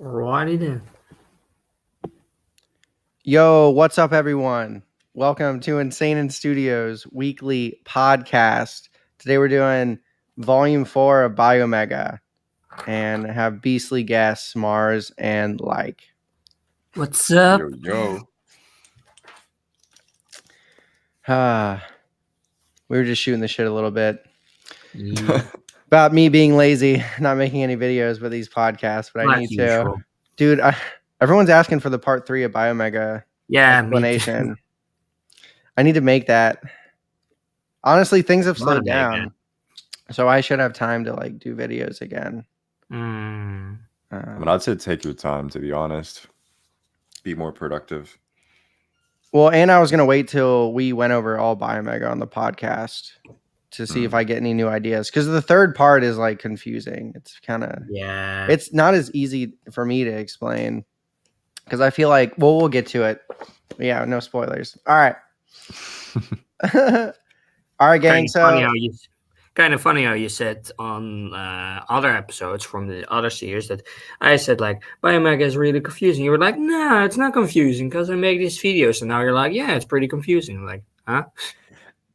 Alrighty then. Yo, what's up, everyone? Welcome to Inseinen Studios weekly podcast. Today we're doing volume 4 of Biomega and have beastly guests, Mars and Like. What's up? Yo. We were just shooting the shit a little bit Yeah, about me being lazy, not making any videos with these podcasts, but I like need usual. to. Dude, everyone's asking for the part 3 of Biomega Yeah, me too. explanation. I need to make that. Honestly, things have slowed Wanna make down, so I should have time to like do videos again. Mm. I mean, I'd say take your time, to be honest. Be more productive. Well, and I was gonna wait till we went over all Biomega on the podcast to see if I get any new ideas, because the third part is like confusing. It's kind of Yeah. it's not as easy for me to explain because I feel like we'll get to it. Yeah, no spoilers. All right. All right, gang. Kind of funny how you said on other episodes from the other series that I said like Biomega is really confusing. You were like, nah, it's not confusing because I make these videos, and now you're like, yeah, it's pretty confusing. I'm like, huh?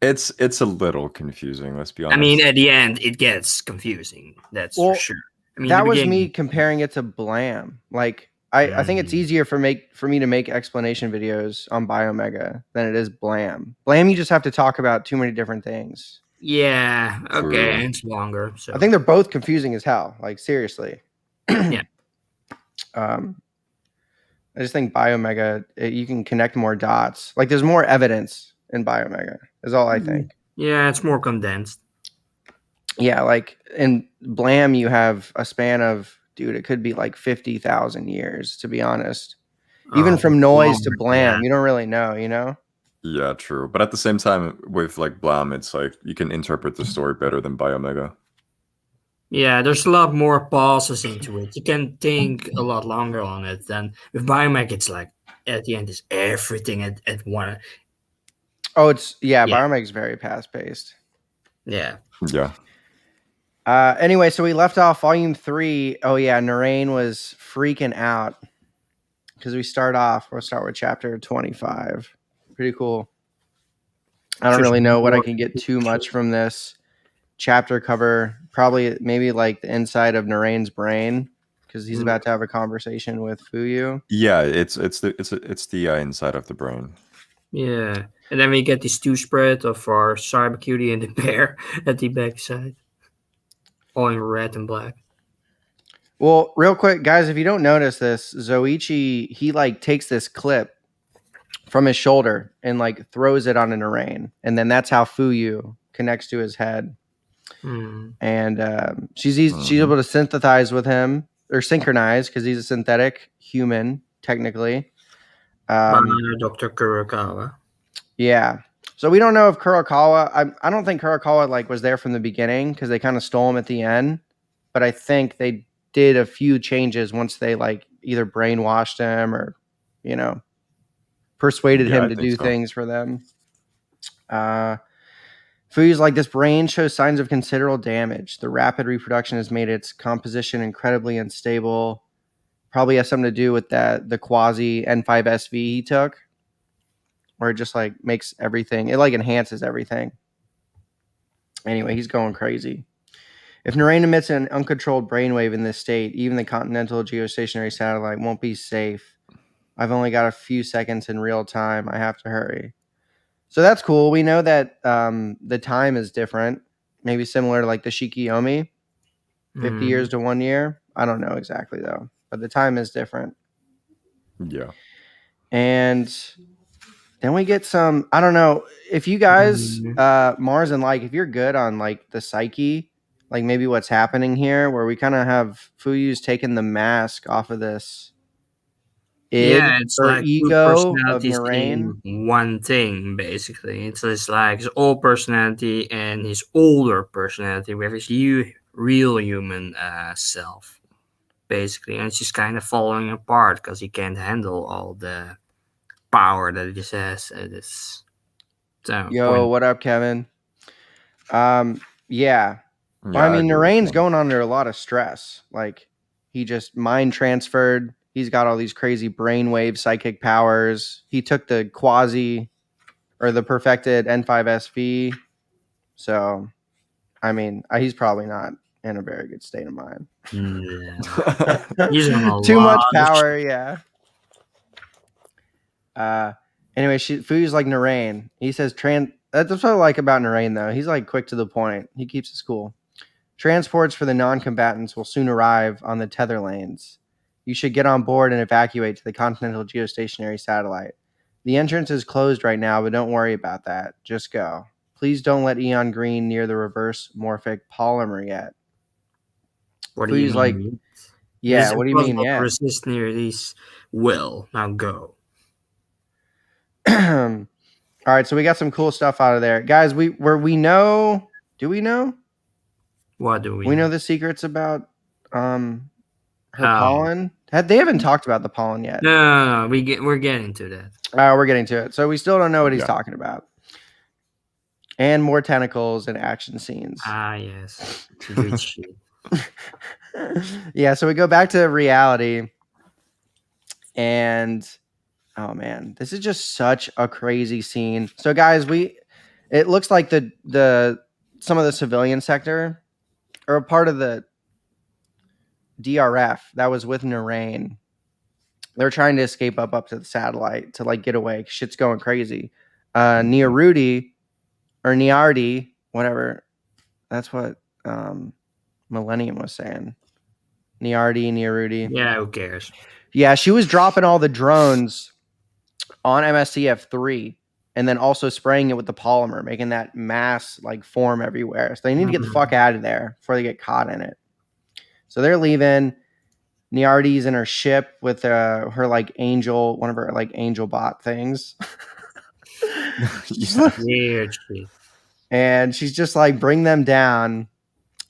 It's a little confusing, let's be honest. I mean, at the end, it gets confusing. That's for sure. I mean, that was me comparing it to Blam. Like, I think it's easier for me to make explanation videos on Biomega than it is Blam. Blam, you just have to talk about too many different things. Yeah. Okay. True. It's longer. So I think they're both confusing as hell. Like, seriously. Yeah. I just think Biomega, you can connect more dots. Like, there's more evidence in Biomega, is all I think. Yeah, it's more condensed. Yeah, like in Blam, you have a span of, dude, it could be like 50,000 years, to be honest. Even from noise to Blam, you don't really know, you know? Yeah, true. But at the same time, with like Blam, it's like you can interpret the story better than Biomega. Yeah, there's a lot more pauses into it. You can think a lot longer on it than with Biomega. It's like at the end is everything at one. Oh, it's Biomega is very fast paced. Yeah. Yeah. Anyway, so we left off volume 3. Oh yeah, Nihei was freaking out because we'll start with chapter 25. Pretty cool. I don't really know what I can get too much from this chapter cover. Probably maybe like the inside of Nihei's brain, because he's about to have a conversation with Fuyu. Yeah, it's the inside of the brain. Yeah, and then we get this two spread of our Cyber Cutie and the bear at the backside, all in red and black. Well, real quick, guys, if you don't notice this, Zoichi, he like takes this clip from his shoulder and like throws it on a Nihei, and then that's how Fuyu connects to his head. And she's able to sympathize with him or synchronize because he's a synthetic human technically. Dr. Kurokawa. Yeah. So we don't know if Kurokawa. I don't think Kurokawa like was there from the beginning because they kind of stole him at the end. But I think they did a few changes once they like either brainwashed him or, persuaded him to do things for them. Fuyu's like, this brain shows signs of considerable damage. The rapid reproduction has made its composition incredibly unstable. Probably has something to do with the quasi N5SV he took, where it just like makes everything, it like enhances everything. Anyway, he's going crazy. If Nihei emits an uncontrolled brainwave in this state, even the continental geostationary satellite won't be safe. I've only got a few seconds in real time. I have to hurry. So that's cool. We know that the time is different, maybe similar to like the Shikiyomi, 50 years to 1 year. I don't know exactly though, but the time is different. Yeah. And then we get some, I don't know, if you guys, Mars and like, if you're good on like the psyche, like maybe what's happening here, where we kind of have Fuyu's taken the mask off of this it's or like ego of Nihei. One thing basically. It's just like his old personality and his older personality with his real human self, basically, and it's just kind of falling apart because he can't handle all the power that he just has at this. Yo, what up, Kevin? Yeah. Well, I mean, Nihei's going under a lot of stress. Like, He just mind transferred. He's got all these crazy brainwave psychic powers. He took the quasi or the perfected N5SV. So, I mean, he's probably not in a very good state of mind. No. He's on a Too much lot of power, yeah. Anyway, Fu's like Narain. He says that's what I like about Narain though. He's like quick to the point. He keeps it cool. Transports for the non-combatants will soon arrive on the tether lanes. You should get on board and evacuate to the Continental Geostationary Satellite. The entrance is closed right now, but don't worry about that. Just go. Please don't let Eon Green near the reverse morphic polymer yet. What do you Fu's mean? like, yeah, It's what do you mean? impossible to Yeah. resist near these. Well, now go. All right, so we got some cool stuff out of there. Guys, we know, do we know? What do we We know the secrets about her pollen. They haven't talked about the pollen yet. No. We're getting to that. We're getting to it. So we still don't know what he's Yeah. talking about. And more tentacles and action scenes. Yes. Good shit. Yeah, so we go back to reality. And oh man, this is just such a crazy scene. So guys, it looks like the some of the civilian sector are a part of the DRF that was with Narain. They're trying to escape up to the satellite to like get away. Shit's going crazy. Niarudi or Niardi, whatever. That's what Millennium was saying. Niarudi. Yeah, who cares? Yeah, she was dropping all the drones on MSCF3 and then also spraying it with the polymer, making that mass like form everywhere. So they need to get the fuck out of there before they get caught in it. So they're leaving. Niardi's in her ship with her like angel, one of her like angel bot things. Weird shit. And she's just like, bring them down.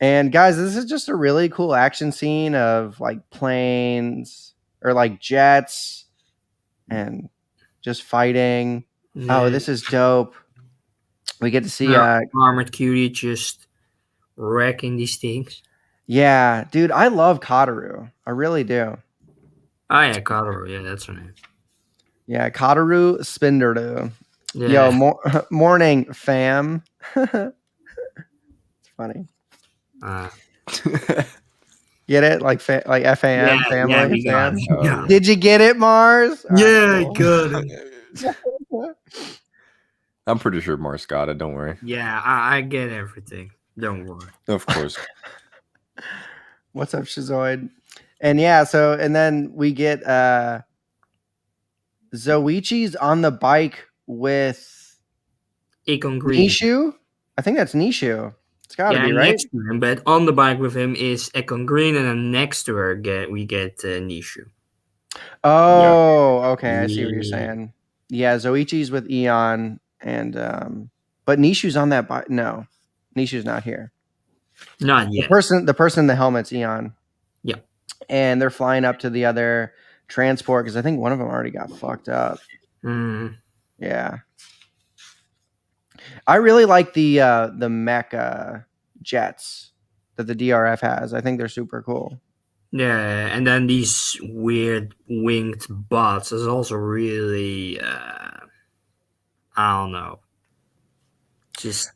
And guys, this is just a really cool action scene of like planes or like jets and just fighting. Yeah. Oh, this is dope. We get to see Armored Cutie just wrecking these things. yeah, dude, I love Kataru. I really do. Oh yeah, Kataru. Yeah, that's her name. Yeah, Kataru Spinderu. Yeah. Yo, morning, fam. It's funny. Get it? Like like FAM, family, fam. Yeah. Did you get it, Mars? Yeah, All right, good. cool. I'm pretty sure Mars got it. Don't worry. Yeah, I get everything. Don't worry. Of course. What's up, Shizoid? And yeah, so and then we get Zoichi's on the bike with Akon Green. Nishu. I think that's Nishu. It's gotta be right. Next to him, but on the bike with him is Akon Green, and then next to her we get Nishu. Oh, okay. I see what you're Yeah. saying. Yeah, Zoichi's with Eon, and but Nishu's on that bike. No, Nishu's not here. Not yet. The person in the helmet's Eon. Yeah. And they're flying up to the other transport because I think one of them already got fucked up. Mm. Yeah. I really like the mecha jets that the DRF has. I think they're super cool. Yeah, and then these weird winged bots is also really I don't know. Just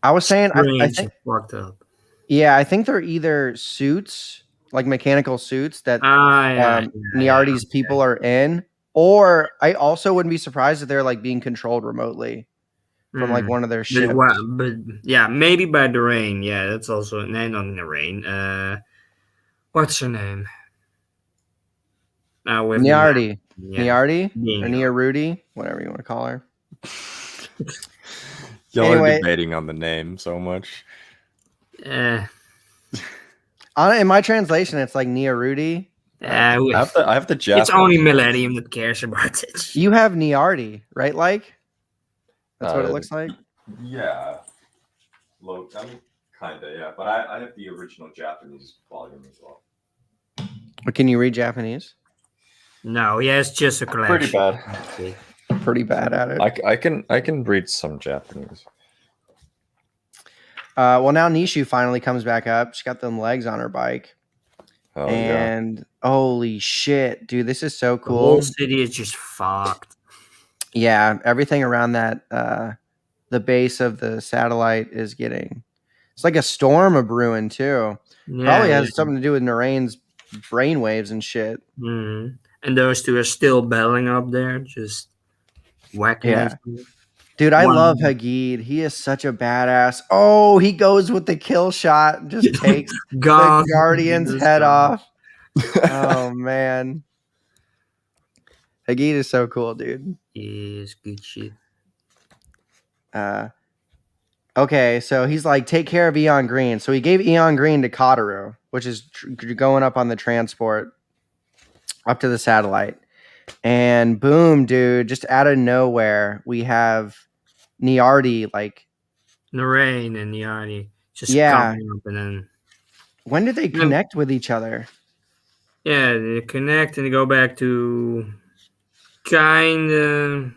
I was saying I strange think and fucked up. yeah, I think they're either suits, like mechanical suits that Niardi's people are in, or I also wouldn't be surprised if they're like being controlled remotely from like one of their ships. But yeah, maybe by the rain. Yeah, that's also not in the rain. What's her name? With Niardi. Yeah. Niardi or Bingo. Niarudi, whatever you want to call her. Y'all Anyway. are debating on the name so much. In my translation, it's like Niarudi. I have the Japanese. It's only Millennium that cares about it. You have Niardi, right? Like that's what it looks like. Yeah. Look, I mean, kinda, yeah. But I have the original Japanese volume as well. But can you read Japanese? No, yeah, it's just a collection. Pretty bad. Okay. Pretty bad at it. I can read some Japanese. Well, now Nishu finally comes back up. She's got them legs on her bike. Oh yeah. And holy shit, dude, this is so The whole cool. city is just fucked. Yeah, everything around that the base of the satellite is getting. It's like a storm of brewing too. Probably Yeah. has something to do with Narain's brainwaves and shit. Mhm. And those two are still battling up there, just whacking each Yeah. other. Dude, I love One Hagid. He is such a badass. Oh, he goes with the kill shot and just takes the gone. Guardian's Just head gone. off. Oh man. Hagid is so cool, dude. Yes, good shit. Okay, so he's like, take care of Eon Green. So he gave Eon Green to Kataru, which is going up on the transport up to the satellite. And boom, dude, just out of nowhere, we have Niardi. Like, Narain and Yanni just yeah, coming up, and then when did they Yeah. connect with each other? yeah, they connect and they go back to kind of.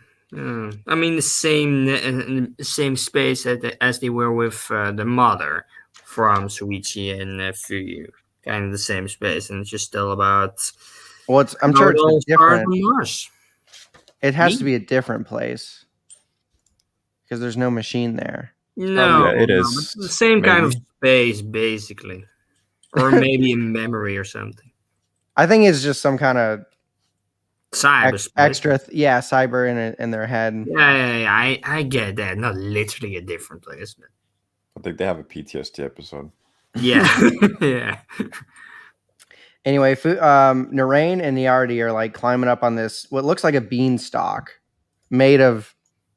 I mean, the same space as they were with the mother from Suichi and Fuyu. Kind of the same space, and it's just still about Well, I'm how sure it it's all started different. on Mars. It has Me? to be a different place because there's no machine there. No, Yeah, it no, is, but the same kind of maybe. space, basically, or maybe a memory or something. I think it's just some kind of Cyberspace. extra, cyber in their head. Yeah, I get that. Not literally a different place, but I think they have a PTSD episode. yeah, yeah. Anyway, Narain and Niardi are like climbing up on this what looks like a beanstalk made of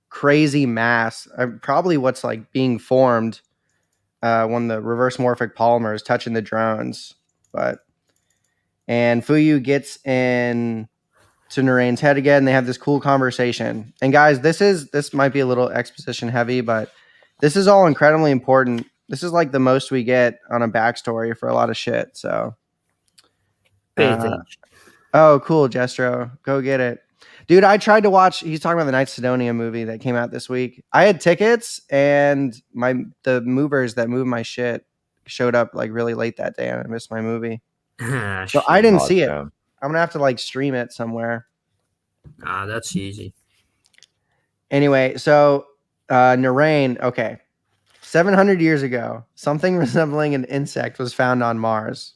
crazy mass. Probably what's like being formed when the reverse morphic polymer is touching the drones. And Fuyu gets in to Narain's head again. They have this cool conversation. And guys, this might be a little exposition heavy, but this is all incredibly important. This is like the most we get on a backstory for a lot of shit. So, Pay uh, attention. oh, cool, Jestro, go get it, dude. I tried to watch. He's talking about the Night Sidonia movie that came out this week. I had tickets, and the movers that moved my shit showed up like really late that day, and I missed my movie. So I Shit. didn't Oh, see it. damn. I'm gonna have to like stream it somewhere. That's easy. Anyway, so Narain, okay. 700 years ago, something resembling an insect was found on Mars.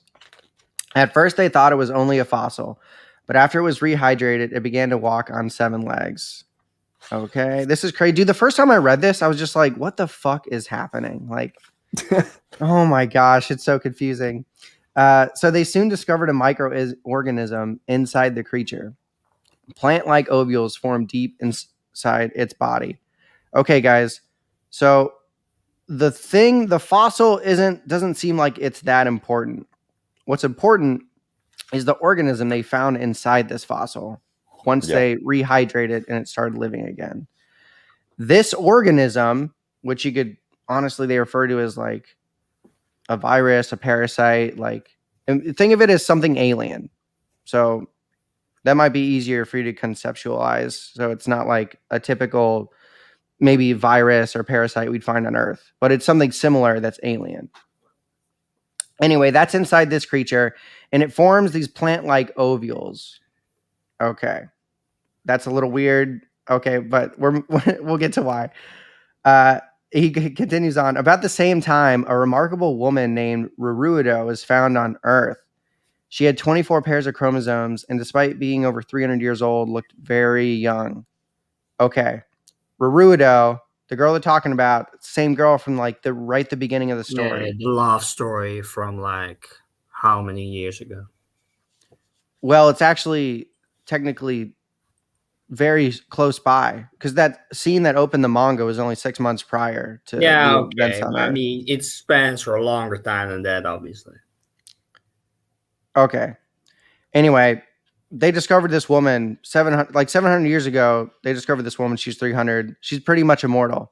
At first, they thought it was only a fossil, but after it was rehydrated, it began to walk on 7 legs. Okay, this is crazy. Dude, the first time I read this, I was just like, what the fuck is happening? Like, oh my gosh, it's so confusing. So they soon discovered a microorganism inside the creature. Plant-like ovules form deep inside its body. Okay, guys. So the fossil doesn't seem like it's that important. What's important is the organism they found inside this fossil once Yeah. they rehydrated and it started living again. This organism, which you could honestly they refer to as like a virus, a parasite, like, and think of it as something alien. So that might be easier for you to conceptualize. So it's not like a typical maybe virus or parasite we'd find on Earth, but it's something similar that's alien. Anyway, that's inside this creature, and it forms these plant-like ovules. Okay, that's a little weird. Okay, but we'll get to why. He continues on. About the same time, a remarkable woman named Rurudo was found on Earth. She had 24 pairs of chromosomes, and despite being over 300 years old, looked very young. Okay, Rurudo, the girl they're talking about, same girl from like the beginning of the Yeah, story. the love story from like how many years ago? Well, it's actually technically very close by because that scene that opened the manga was only 6 months prior to Yeah, the events okay. on I Earth. mean, it spans for a longer time than that, obviously. Okay. Anyway, they discovered this woman 700 years ago. They discovered this woman. She's 300. She's pretty much immortal.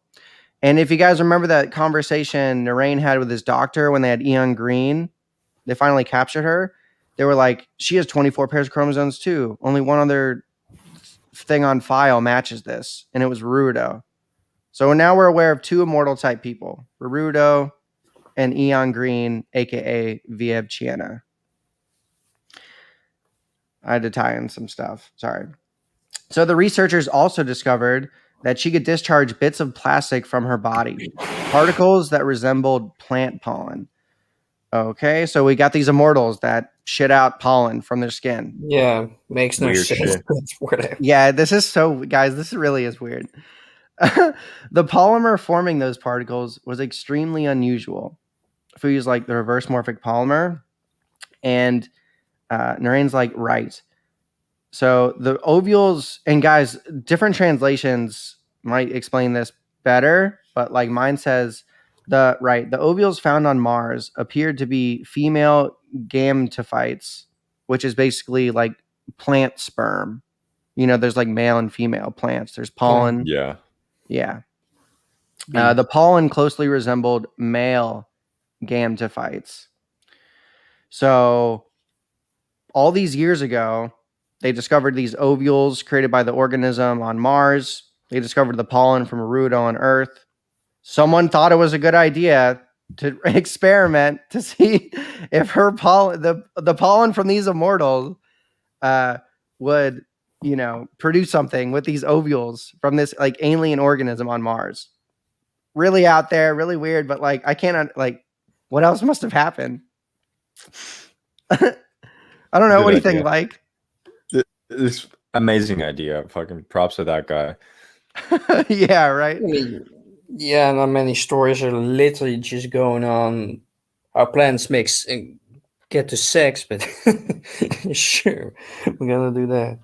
And if you guys remember that conversation Narain had with his doctor when they had Eon Green, they finally captured her. They were like, she has 24 pairs of chromosomes too. Only one other thing on file matches this, and it was Rurudo. So now we're aware of 2 immortal type people, Rurudo and Eon Green, aka Vieb Chiena. I had to tie in some stuff. Sorry. So the researchers also discovered that she could discharge bits of plastic from her body, particles that resembled plant pollen. Okay, so we got these immortals that shit out pollen from their skin. Yeah, makes no Weird sense. shit. But whatever. Yeah, this is so, guys, this really is weird. The polymer forming those particles was extremely unusual. If we use like the reverse morphic polymer, and Narain's like, right. So the ovules, and guys, different translations might explain this better, but like mine says the ovules found on Mars appeared to be female gametophytes, which is basically like plant sperm. You know, there's like male and female plants. There's pollen. Yeah. Yeah. Bees. The pollen closely resembled male gametophytes. So all these years ago, they discovered these ovules created by the organism on Mars. They discovered the pollen from Arudo on Earth. Someone thought it was a good idea to experiment to see if her pollen, the pollen from these immortals, would, you know, produce something with these ovules from this like alien organism on Mars. Really out there, really weird, but like I cannot like what else must have happened? I don't know. Good What do you idea. think, like? This amazing idea. Fucking props to that guy. Yeah, right. I mean, yeah, not many stories are literally just going on how plants mix and get to sex, but sure, we're gonna do that.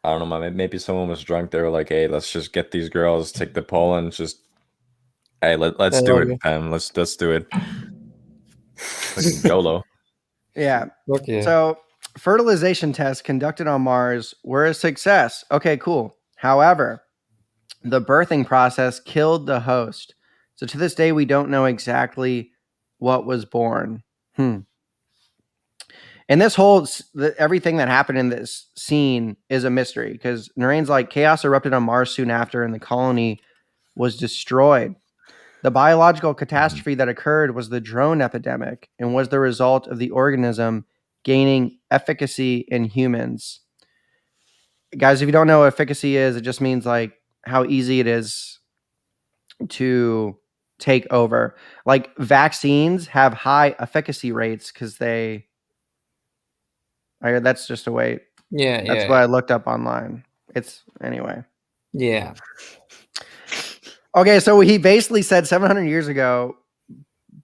I don't know, man. Maybe someone was drunk. They were like, "Hey, let's just get these girls, take the pollen, just hey, let's do it, fam. Let's do it." Like YOLO. Yeah. Okay. So fertilization tests conducted on Mars were a success. Okay, cool. However, the birthing process killed the host. So to this day, we don't know exactly what was born. And this whole everything that happened in this scene is a mystery because Narain's like chaos erupted on Mars soon after, and the colony was destroyed. The biological catastrophe that occurred was the drone epidemic and was the result of the organism gaining efficacy in humans. Guys, if you don't know what efficacy is, it just means like how easy it is to take over. Like vaccines have high efficacy rates because that's just a way. Yeah, That's what I looked up online. It's anyway. Yeah. Okay, so he basically said 700 years ago,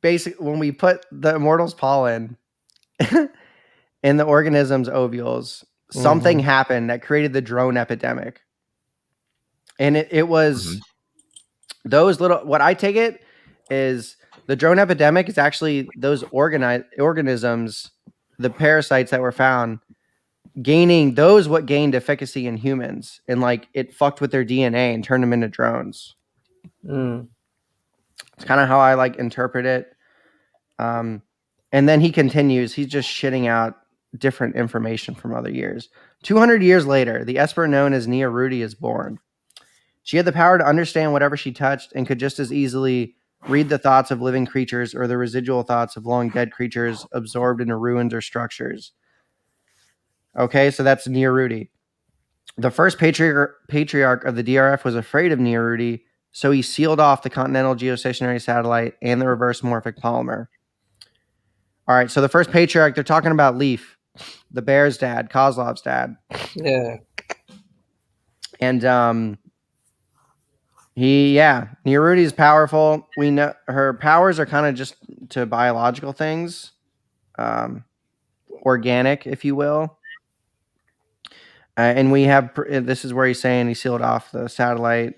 when we put the immortals pollen in the organism's ovules, something happened that created the drone epidemic. And it was those little, what I take it is the drone epidemic is actually those organisms, the parasites that were found, what gained efficacy in humans, and like it fucked with their DNA and turned them into drones. It's kind of how I like interpret it. And then he continues, he's just shitting out different information from other years. 200 years later, the Esper known as Nihei is born. She had the power to understand whatever she touched and could just as easily read the thoughts of living creatures or the residual thoughts of long dead creatures absorbed into ruins or structures. Okay, so that's Nihei. The first patriarch of the DRF was afraid of Nihei, so he sealed off the continental geostationary satellite and the reverse morphic polymer. All right, so the first patriarch, they're talking about Leaf, the bear's dad, Kozlov's dad. Yeah. And Nihei is powerful. We know her powers are kind of just to biological things, organic, if you will. And we have, this is where he's saying he sealed off the satellite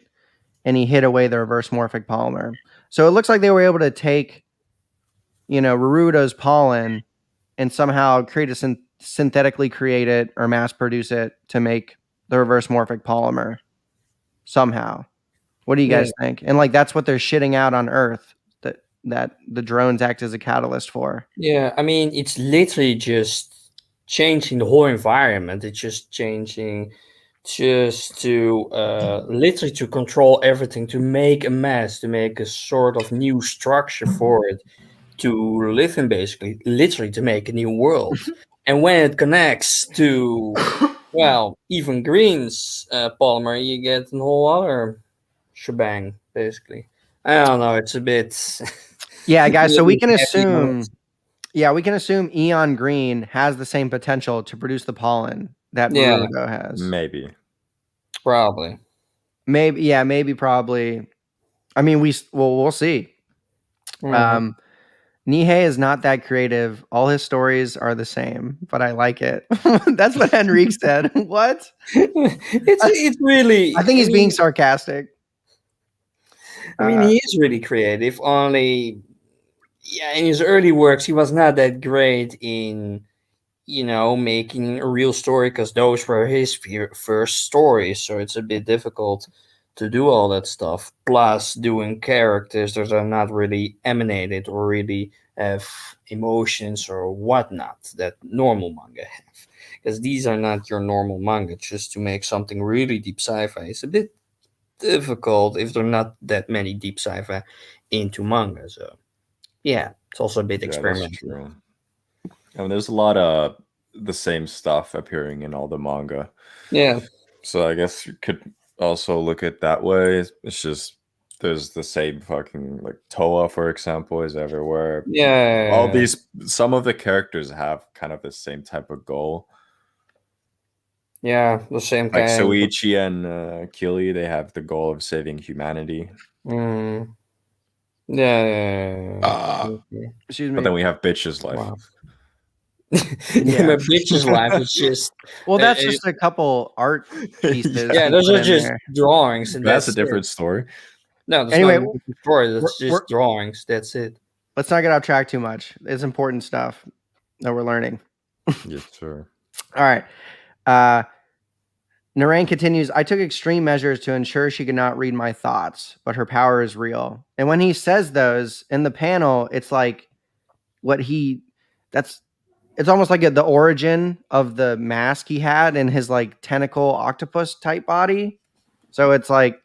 and he hid away the reverse morphic polymer. So it looks like they were able to take, Rarudo's pollen and somehow create synthetically create it or mass produce it to make the reverse morphic polymer somehow. What do you guys think? And like, that's what they're shitting out on Earth that the drones act as a catalyst for. Yeah, I mean, it's literally just changing the whole environment. It's just changing just to literally to control everything, to make a mess, to make a sort of new structure for it to live in, basically, literally to make a new world. And when it connects to, well, even Green's polymer, you get a whole other shebang, basically. I don't know. It's a bit. Yeah, guys. So we maybe can heavy on assume. it. Yeah, we can assume Eon Green has the same potential to produce the pollen that Yeah. Barugo has. Maybe. Probably. Maybe. Yeah. Maybe. Probably. I mean, we'll see. Mhm. Nihei is not that creative. All his stories are the same, but I like it. That's what Henrique said. What? It's really. I think he's being mean, sarcastic. he is really creative. Only, yeah, in his early works, he was not that great in, making a real story because those were his first stories. So it's a bit difficult to do all that stuff. Plus, doing characters that are not really emanated or really have emotions or whatnot that normal manga have. Because these are not your normal manga. Just to make something really deep sci-fi is a bit difficult if there are not that many deep sci-fi into manga. So yeah, it's also a bit Yeah, that's experimental. true. I mean, there's a lot of the same stuff appearing in all the manga. Yeah. So I guess you could also look at it that way. It's just there's the same fucking like Toa, for example, is everywhere. Yeah. All these, some of the characters have kind of the same type of goal. Yeah, the same Like kind. Soichi and Kili, they have the goal of saving humanity. Mm. Yeah. Okay. Excuse me. But then we have Bitch's life. Wow. Yeah. My bitch's life is just. Well, that's just a couple art pieces. Yeah, he those put are in just there. drawings, and That's a it. different story. No, that's Anyway, not a different story. That's we're- just drawings. That's it. Let's not get off track too much. It's important stuff that we're learning. Yes, sir. All right. Narain continues, I took extreme measures to ensure she could not read my thoughts, but her power is real. And when he says those in the panel, it's like it's almost like the origin of the mask he had in his like tentacle octopus type body. So it's like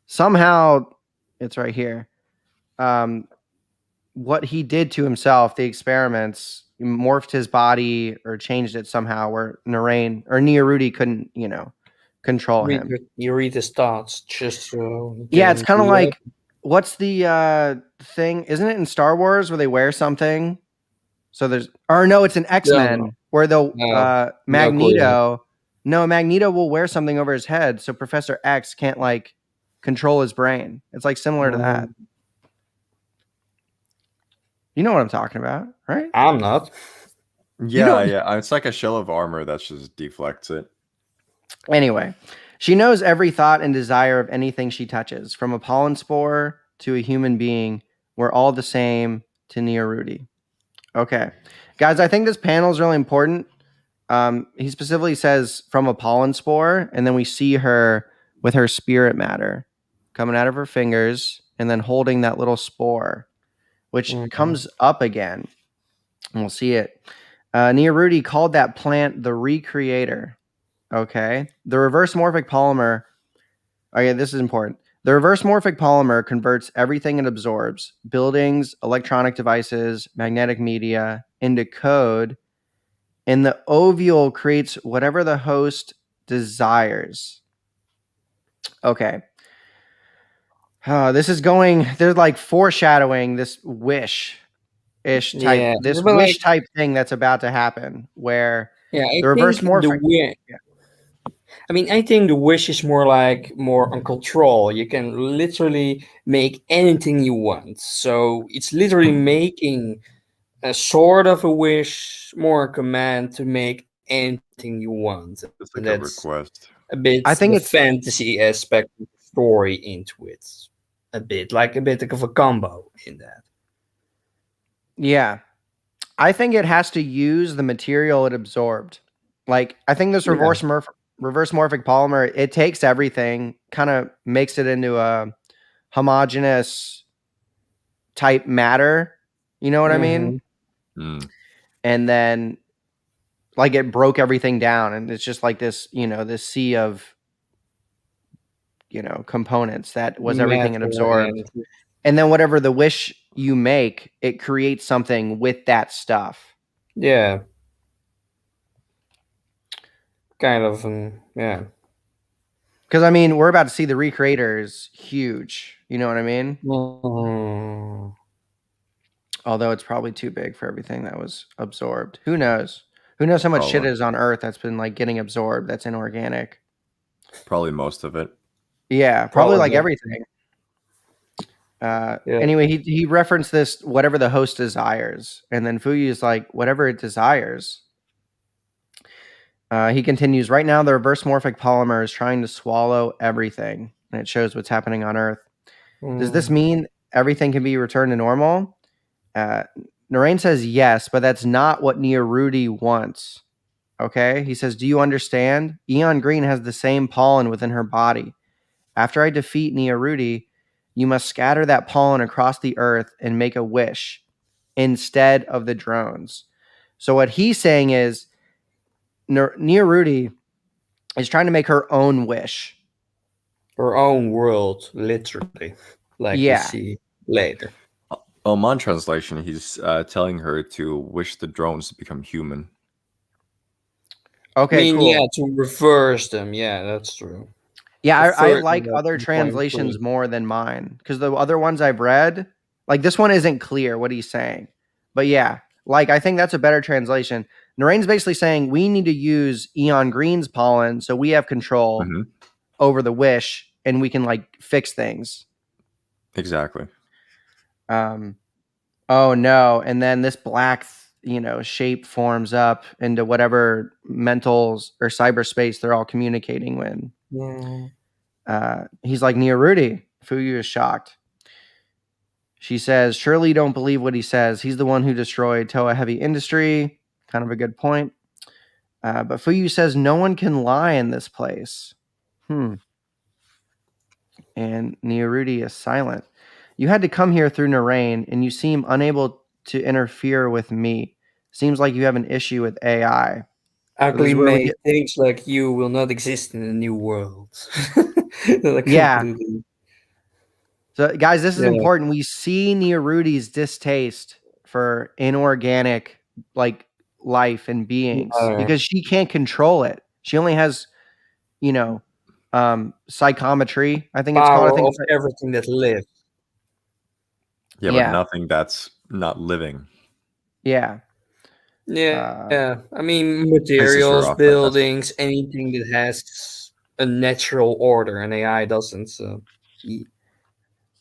somehow it's right here. What he did to himself, the experiments, morphed his body or changed it somehow where Narain or Niarudi couldn't, control him. You read his thoughts just so. Yeah, it's kind of like what's the thing? Isn't it in Star Wars where they wear something? So there's, or no, it's in X-Men where the Magneto. No, Magneto will wear something over his head, so Professor X can't like control his brain. It's like similar to that. You know what I'm talking about, right? I'm not. Yeah. It's like a shell of armor that just deflects it. Anyway, she knows every thought and desire of anything she touches, from a pollen spore to a human being. We're all the same to Niarudi. Okay. Guys, I think this panel is really important. He specifically says from a pollen spore, and then we see her with her spirit matter coming out of her fingers and then holding that little spore, which comes up again. And we'll see it. Niarudi called that plant the Recreator. Okay. The reverse morphic polymer. Okay, this is important. The reverse morphic polymer converts everything it absorbs, buildings, electronic devices, magnetic media, into code, and the ovule creates whatever the host desires. Okay. This is going, they're like foreshadowing this wish-ish type, this wish type thing that's about to happen where the reverse morphic. I think the wish is more on control. You can literally make anything you want. So it's literally making a sort of a wish, more a command to make anything you want. It's like a request. A bit. I think it's fantasy aspect of the story into it. A bit of a combo in that. Yeah. I think it has to use the material it absorbed. Like, I think this reverse morphic polymer, it takes everything, kind of makes it into a homogeneous type matter. You know what I mean? Mm. And then, like, it broke everything down, and it's just like this, this sea of, components that was everything it absorbed. And then whatever the wish you make, it creates something with that stuff. Yeah. kind of yeah. Because I mean, we're about to see the Recreator is huge. You know what I mean? Mm. Although it's probably too big for everything that was absorbed. Who knows? Who knows how much shit Probably. is on Earth that's been like getting absorbed that's inorganic? Probably most of it. Yeah, probably like Probably. everything. Yeah. Anyway, he referenced this whatever the host desires, and then Fuyu is like whatever it desires. He continues. Right now, the reverse morphic polymer is trying to swallow everything, and it shows what's happening on Earth. Does this mean everything can be returned to normal? Narain says yes, but that's not what Niarudi wants. Okay, he says, "Do you understand? Eon Green has the same pollen within her body. After I defeat Niarudi, you must scatter that pollen across the earth and make a wish instead of the drones." So what he's saying is Niarudi is trying to make her own wish. Her own world, literally, like we Yeah. see later. Well, my translation, he's telling her to wish the drones to become human. Okay, cool. Yeah, to reverse them. Yeah, that's true. Yeah, I Prefer like that other point translations three. more than mine because the other ones I've read, like this one isn't clear what he's saying. But yeah, like I think that's a better translation. Narain's basically saying we need to use Eon Green's pollen so we have control Mhm. over the wish and we can like fix things. Exactly. Oh no, and then this black shape forms up into whatever mentals or cyberspace they're all communicating with. Yeah. He's like, Niarudi. Fuyu is shocked. She says, surely you don't believe what he says. He's the one who destroyed Toa Heavy Industry. Kind of a good point. But Fuyu says, no one can lie in this place. And Niarudi is silent. You had to come here through Narain, and you seem unable to interfere with me. Seems like you have an issue with AI. Ugly where we made get- things like you will not exist in a new world. Like, Yeah. completely. So, guys, this is Yeah. important. We see Niarudi's distaste for inorganic, like, life and beings Yeah. because she can't control it. She only has, psychometry. I think it's called. I Power think. of everything that lives. Yeah, Yeah. but nothing that's not living. Yeah. Yeah. I mean, Pisses her materials, off, buildings, anything that has a natural order, and AI doesn't. So,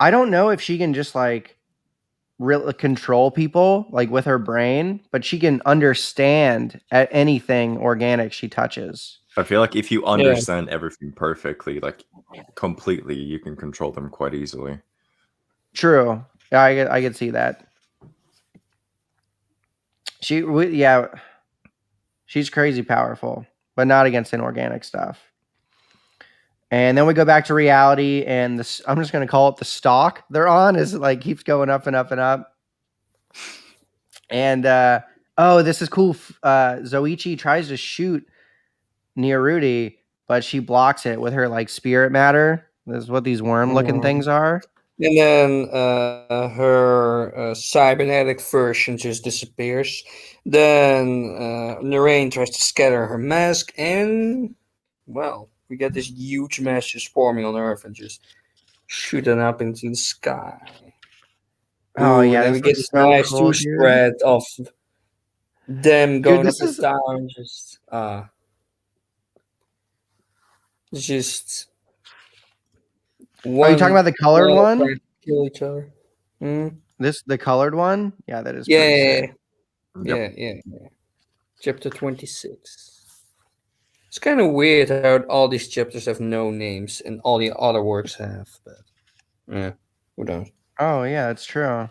I don't know if she can just like really control people like with her brain, but she can understand at anything organic she touches. I feel like if you understand everything perfectly, like completely, you can control them quite easily. True. Yeah, I could see that. She's crazy powerful, but not against inorganic stuff. And then we go back to reality, and this I'm just going to call it the stock they're on is like keeps going up and up and up. And this is cool. Zoichi tries to shoot Niarudi, but she blocks it with her like spirit matter. This is what these worm-looking things are. And then her cybernetic version just disappears. Then Narain tries to scatter her mask, and well, we get this huge mass just forming on Earth and just shooting up into the sky. Oh Ooh, yeah, and then we get this so nice cool, spread of them going this up is and down, just Are you talking about the colored one? trying to kill each other. The colored one? Yeah, that is Yeah, pretty sick. yeah. Chapter 26. It's kind of weird how all these chapters have no names and all the other works have, but yeah, who knows? Oh yeah, it's true.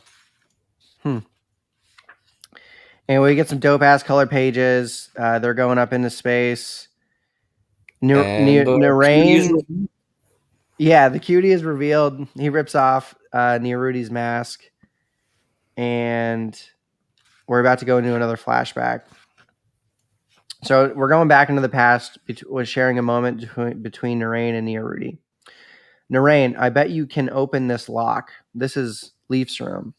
And we get some dope ass color pages. They're going up into space. And Narain. Yeah, the cutie is revealed. He rips off Niarudi's mask. And we're about to go into another flashback. So we're going back into the past, was sharing a moment between Narain and Niarudi. Narain, I bet you can open this lock. This is Leaf's room.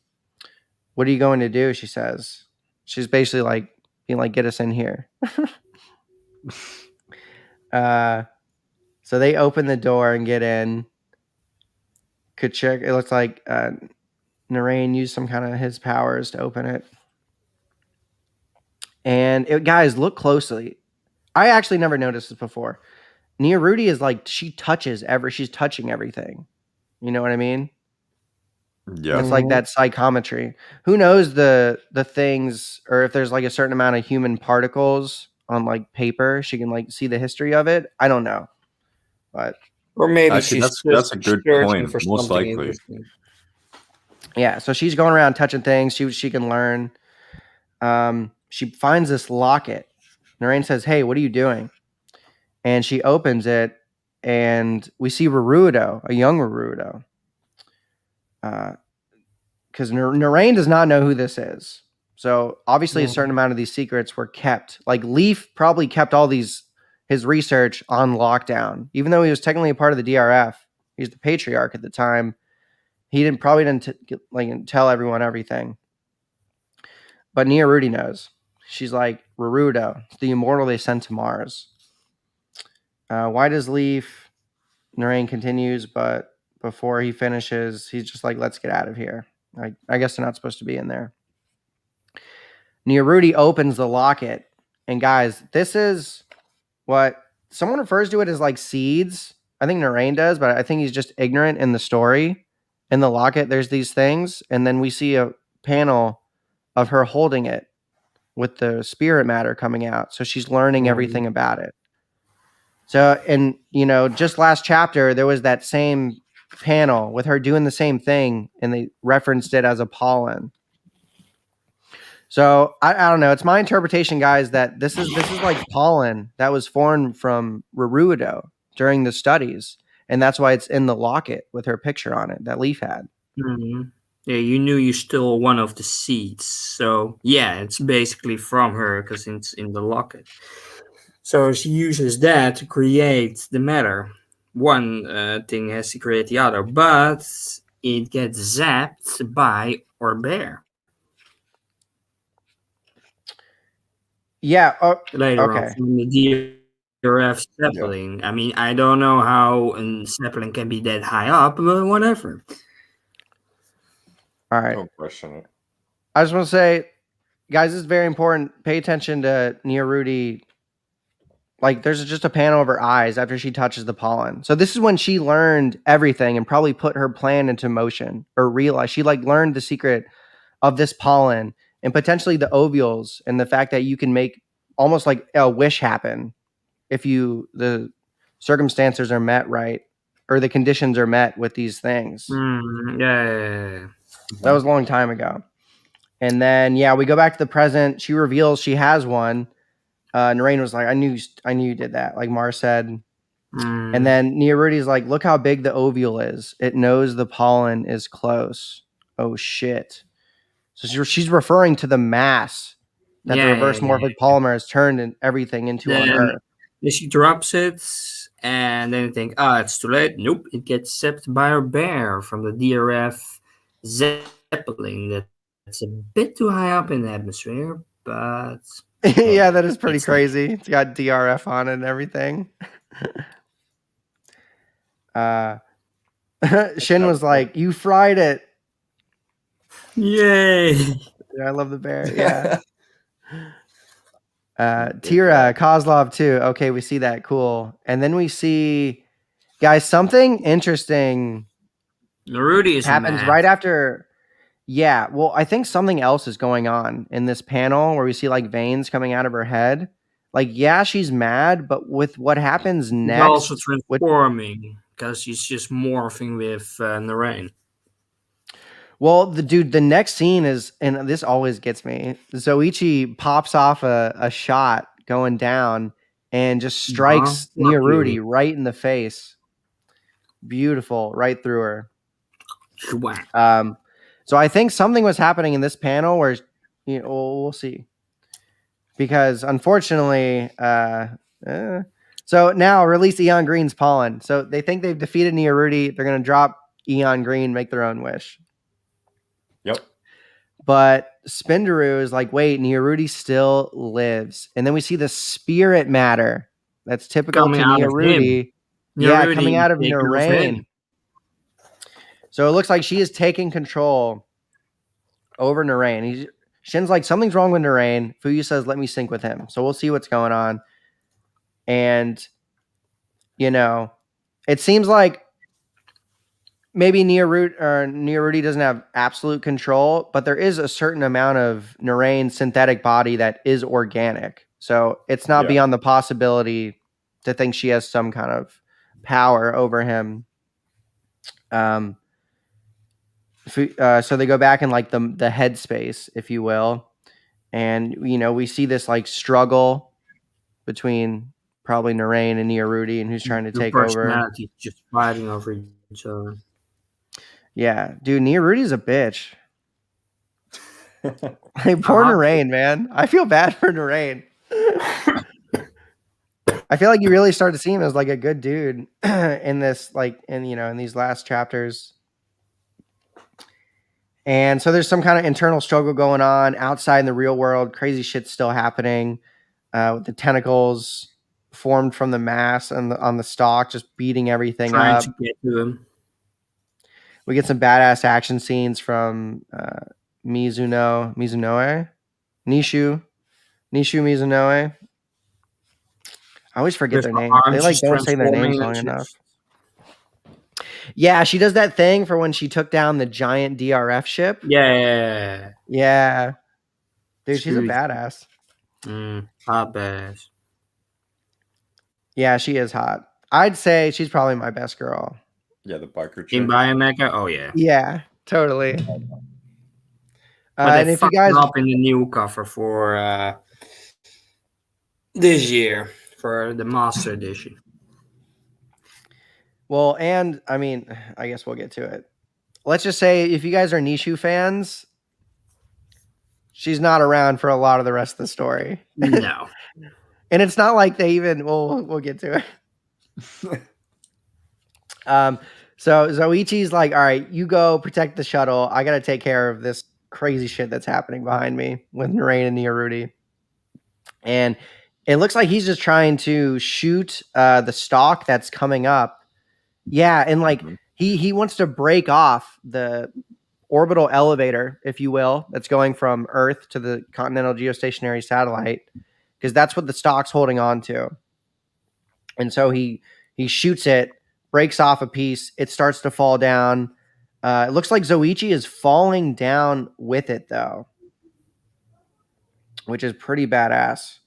What are you going to do? She says. She's basically like, being like, get us in here. So they open the door and get in. Kachuk, it looks like Narain used some kind of his powers to open it. And guys, look closely. I actually never noticed this before. Rudy is like, she's touching everything. You know what I mean? Yeah. It's like that psychometry. Who knows the things, or if there's like a certain amount of human particles on like paper, she can like see the history of it. I don't know, but Or maybe Actually, she's that's just a good searching point. for Most something likely. interesting. yeah. So she's going around touching things. She can learn. She finds this locket. Narain says, "Hey, what are you doing?" And she opens it, and we see Rarudo, a young Rarudo. Because Narain does not know who this is. So obviously a certain amount of these secrets were kept. Like Leaf probably kept all his research on lockdown, even though he was technically a part of the DRF. He's the patriarch at the time. He didn't tell everyone everything. But Nia Rudy knows. She's like, Rarudo, the immortal they sent to Mars. Why does Leaf? Narain continues, but before he finishes, he's just like, let's get out of here. I guess they're not supposed to be in there. Rudy opens the locket. And guys, this is what someone refers to it as like seeds. I think Narain does, but I think he's just ignorant in the story. In the locket, there's these things. And then we see a panel of her holding it with the spirit matter coming out. So she's learning everything about it. So, and just last chapter, there was that same panel with her doing the same thing, and they referenced it as a pollen. So I don't know. It's my interpretation, guys, that this is like pollen that was formed from Rarudo during the studies, and that's why it's in the locket with her picture on it that Leaf had. Mm-hmm. Yeah, you knew you stole one of the seeds, so yeah, it's basically from her because it's in the locket. So she uses that to create the matter. One thing has to create the other, but it gets zapped by Orbert. Yeah. Later on Okay. from the DRF Zeppelin. I mean, I don't know how a Zeppelin can be that high up, but whatever. All right. Don't question it. I just want to say, guys, this is very important. Pay attention to Nia Rudy. Like, there's just a panel of her eyes after she touches the pollen. So this is when she learned everything and probably put her plan into motion, or realized she learned the secret of this pollen and potentially the ovules and the fact that you can make almost like a wish happen if the circumstances are met right, or the conditions are met with these things. Yeah. That was a long time ago. And then, we go back to the present. She reveals she has one. Narain was like, I knew you did that, like Mars said. And then Nia Rudy's like, look how big the ovule is. It knows the pollen is close. Oh, shit. So she's referring to the mass that the reverse morphic polymer has turned everything into on Earth. Then she drops it, and then you think, it's too late. Nope, it gets zapped by a bear from the DRF Zeppelin. That's a bit too high up in the atmosphere, but... Yeah, that is pretty crazy. It's got DRF on it and everything. Shin was like, you fried it. Yay! Yeah, I love the bear. Yeah. Tira, Kozlov too. Okay, we see that. Cool. And then we see, guys, something interesting Rudy is happens mad. right after. Yeah, well, I think something else is going on in this panel where we see like veins coming out of her head. Like, yeah, she's mad, but with what happens next, she's also transforming because she's just morphing with Narain. Well, the next scene is, and this always gets me. Zoichi pops off a shot going down and just strikes Nia Rudy right in the face. Beautiful, right through her. So I think something was happening in this panel where, we'll see. Because unfortunately, so now release Eon Green's pollen. So they think they've defeated Nia Rudy. They're going to drop Eon Green, make their own wish. Yep. But Spindaroo is like, wait, Nia Rudy still lives. And then we see the spirit matter That's typical Coming to out of him. Niarudi. Yeah, Niarudi coming out of taking over Narain. him. So it looks like she is taking control over Narain. Shin's like, something's wrong with Narain. Fuyu says, let me sync with him. So we'll see what's going on. And, you know, it seems like maybe Niarudi doesn't have absolute control, but there is a certain amount of Narain's synthetic body that is organic. So it's not beyond the possibility to think she has some kind of power over him. So they go back in like the headspace, if you will. And, you know, we see this like struggle between probably Narain and Niarudi and who's trying to take over. Personalities just fighting over each other. Yeah, dude, Niarudi's a bitch. Like, poor Narain, man. I feel bad for Narain. I feel like you really start to see him as like a good dude in this, like, in these last chapters. And so there's some kind of internal struggle going on outside in the real world. Crazy shit's still happening with the tentacles formed from the mass on the stalk, just beating everything Trying up. to get to him. We get some badass action scenes from Nishu Mizunoe. I always forget their names. They like don't say their names long enough. Yeah, she does that thing for when she took down the giant DRF ship. Yeah. Dude, she's a badass. Hot badass. Yeah, she is hot. I'd say she's probably my best girl. Yeah, the biker chick. In Biomega? Oh, yeah. Yeah, totally. But and they if you fucked guys up in the new cover for this year, for the Master Edition. Well, and I mean, I guess we'll get to it. Let's just say if you guys are Nishu fans, she's not around for a lot of the rest of the story. No. And it's not like they even we'll get to it. So Zoichi's like, all right, you go protect the shuttle. I gotta take care of this crazy shit that's happening behind me with Narain and Niarudi. And it looks like he's just trying to shoot the stalk that's coming up. Yeah, and like he wants to break off the orbital elevator, if you will, that's going from Earth to the continental geostationary satellite, because that's what the stalk's holding on to. And so he shoots it, breaks off a piece, it starts to fall down. It looks like Zoichi is falling down with it, though, which is pretty badass.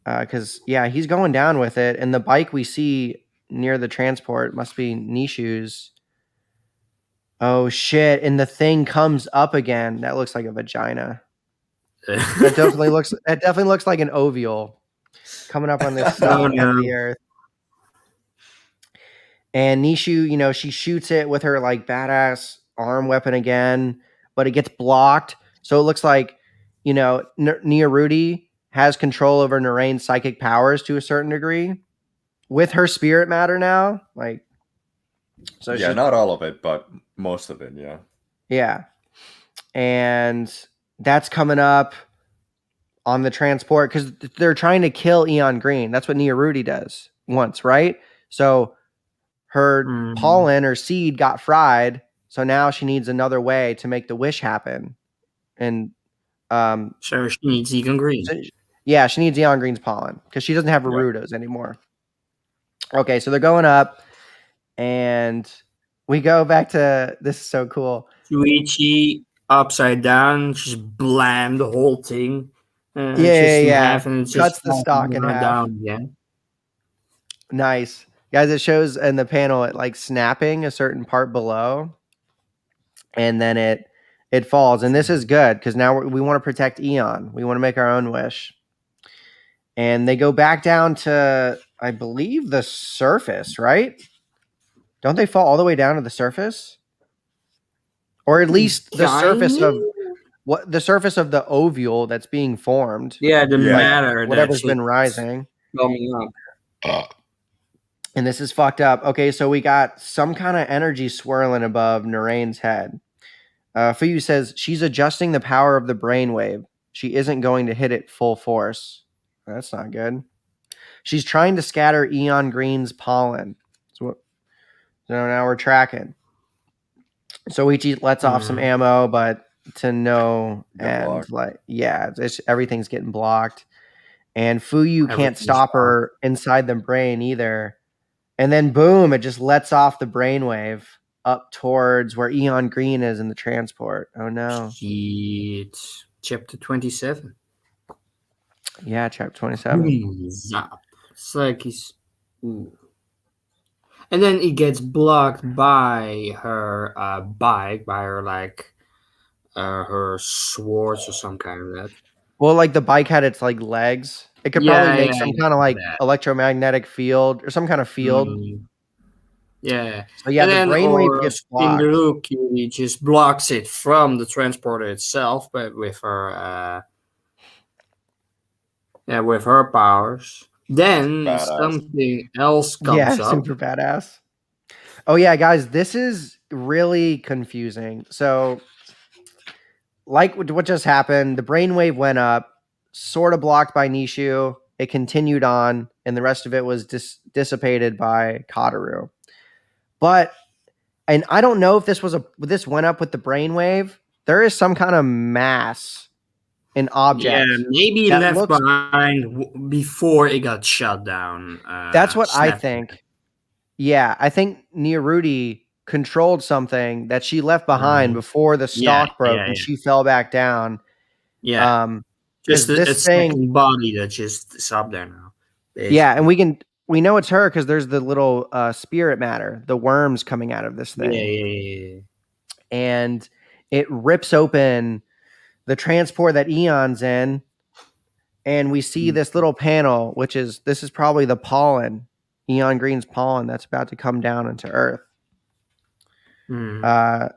Because, yeah, he's going down with it, and the bike we see near the transport must be Nishu's. Oh, shit, and the thing comes up again. That looks like a vagina. That definitely looks like an ovule coming up on this southern end of the Earth. And Nishu, you know, she shoots it with her like badass arm weapon again, but it gets blocked. So it looks like, you know, Niarudi has control over Narain's psychic powers to a certain degree with her spirit matter now. Like, so yeah, not all of it, but most of it. Yeah. Yeah. And that's coming up on the transport because they're trying to kill Eon Green. That's what Niarudi does once, right? So her pollen or seed got fried, so now she needs another way to make the wish happen. And so she needs Eon Green. Yeah, she needs Eon Green's pollen because she doesn't have Gerudos anymore. Okay, so they're going up, and we go back to this is so cool. Shuichi upside down, just blam the whole thing. Yeah. And it cuts the stalk in half. Down again. Nice. Guys, it shows in the panel it like snapping a certain part below, and then it falls. And this is good because now we want to protect Eon. We want to make our own wish. And they go back down to, I believe, the surface, right? Don't they fall all the way down to the surface? Or at least the surface of the ovule that's being formed. Yeah, the matter. Whatever's been rising. Coming up. And this is fucked up. Okay, so we got some kind of energy swirling above Narain's head. Fuyu says she's adjusting the power of the brainwave. She isn't going to hit it full force. That's not good. She's trying to scatter Eon Green's pollen. So now we're tracking. Soichi lets off some ammo, but to no end. Everything's getting blocked. And Fuyu can't stop her inside the brain either. And then boom, it just lets off the brainwave up towards where Eon Green is in the transport. Oh no. Shit. Chapter 27. Yeah, chapter 27. Zap. It's like he's... Ooh. And then it gets blocked by her bike, by her her swords or some kind of that. Well, like the bike had its like legs. It could probably make some kind of like electromagnetic field or some kind of field. Yeah. So yeah, and the brainwave gets blocked. He just blocks it from the transporter itself, but with her powers. Then something else comes up. Super badass. Oh yeah, guys, this is really confusing. So like what just happened, the brainwave went up, sort of blocked by Nishu. It continued on, and the rest of it was dissipated by Kataru. And I don't know if this went up with the brainwave. There is some kind of mass, an object. Yeah, maybe left behind before it got shut down. That's what I think. Yeah, I think Nearudi controlled something that she left behind before the stalk broke and she fell back down. Yeah. Just a second body that just is up there now. Basically. Yeah, and we know it's her because there's the little spirit matter, the worms coming out of this thing. Yeah. And it rips open the transport that Eon's in, and we see this little panel, this is probably the pollen, Eon Green's pollen that's about to come down into Earth.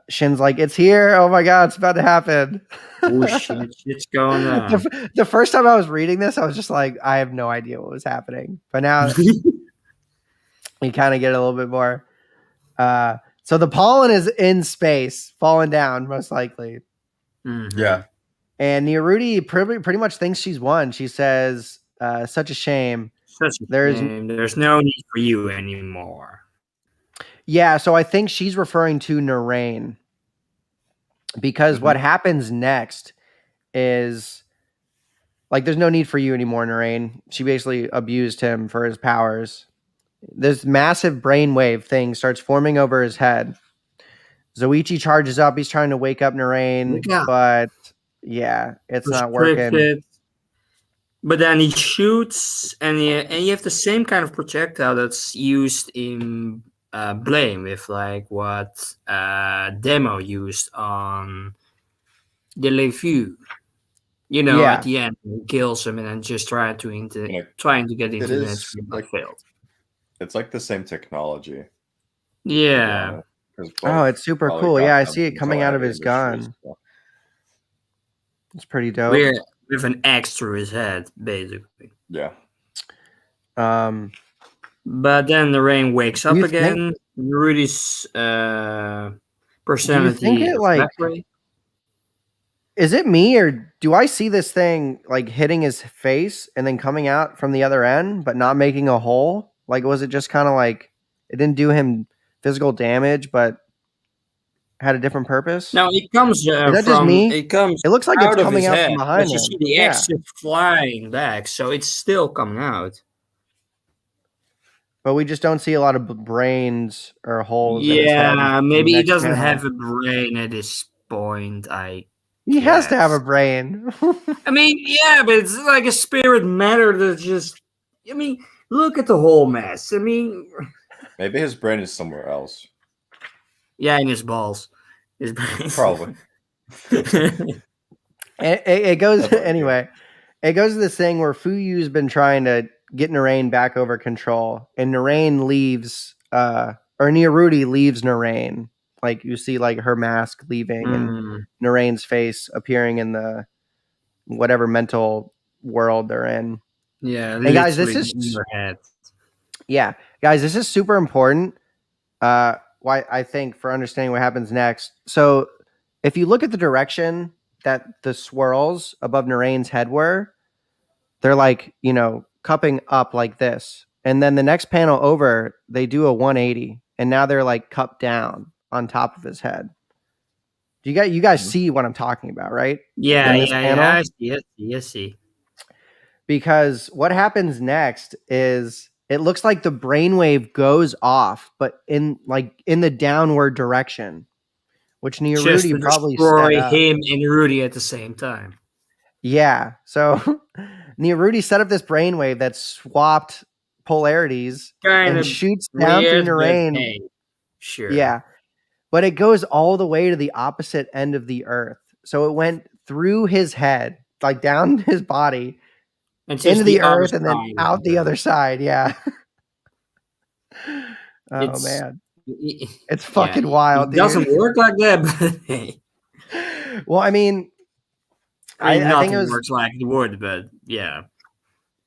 Shin's like, it's here. Oh my god, it's about to happen. Oh shit, it's going on. The first time I was reading this, I was just like, I have no idea what was happening. But now we kind of get a little bit more. So the pollen is in space, falling down, most likely. Yeah. And Nearudi pretty much thinks she's won. She says, such a shame. There's no need for you anymore. Yeah, so I think she's referring to Nihei. Because what happens next is, like, there's no need for you anymore, Nihei. She basically abused him for his powers. This massive brainwave thing starts forming over his head. Zoichi charges up. He's trying to wake up Nihei, but yeah, it's not working. But then he shoots, and you have the same kind of projectile that's used in Blame, with like what Demo used on the Levue. At the end, he kills him and then just trying to get into the next room, but failed. It's like the same technology. Yeah. Oh, it's super cool. Yeah, I see it coming out of his gun. It's pretty dope. With an axe through his head, basically. Yeah. But then the rain wakes up again. Rudy's personality. Do you think is it me, or do I see this thing like hitting his face and then coming out from the other end, but not making a hole? Like, was it just kind of like it didn't do him physical damage, but had a different purpose? No, it comes is that just me? It looks like it's coming out from behind him. You see the axe flying back, so it's still coming out. But we just don't see a lot of brains or holes. Yeah, maybe he doesn't have a brain at this point. He has to have a brain. I mean, yeah, but it's like a spirit matter that just. I mean, look at the whole mess. I mean, maybe his brain is somewhere else. Yeah, in his balls. His brain. Probably. it goes anyway. It goes to this thing where Fuyu's been trying to get Nihei back over control, and Nihei leaves, or Nearudi leaves Nihei. Like, you see, like, her mask leaving and Nihei's face appearing in the whatever mental world they're in. Yeah, and guys, this is this is super important. Why I think for understanding what happens next. So, if you look at the direction that the swirls above Nihei's head were, they're like, cupping up like this. And then the next panel over, they do a 180, and now they're like cupped down on top of his head. Do you guys see what I'm talking about, right? Yeah, In this panel? I see. Because what happens next is it looks like the brainwave goes off, but in the downward direction, which Just Rudy to probably set destroy up. him and Rudy at the same time. Yeah. So Rudy set up this brainwave that swapped polarities Kind and of shoots down through weird, but Nihei. hey, sure. Yeah. But it goes all the way to the opposite end of the earth. So it went through his head, like down his body, And just into the other earth, and then side out of the other side. Yeah. Oh It's- man. It's It's fucking wild, It dude. doesn't work like that, but hey. Well, I mean, I think nothing it was. works like it would, but yeah.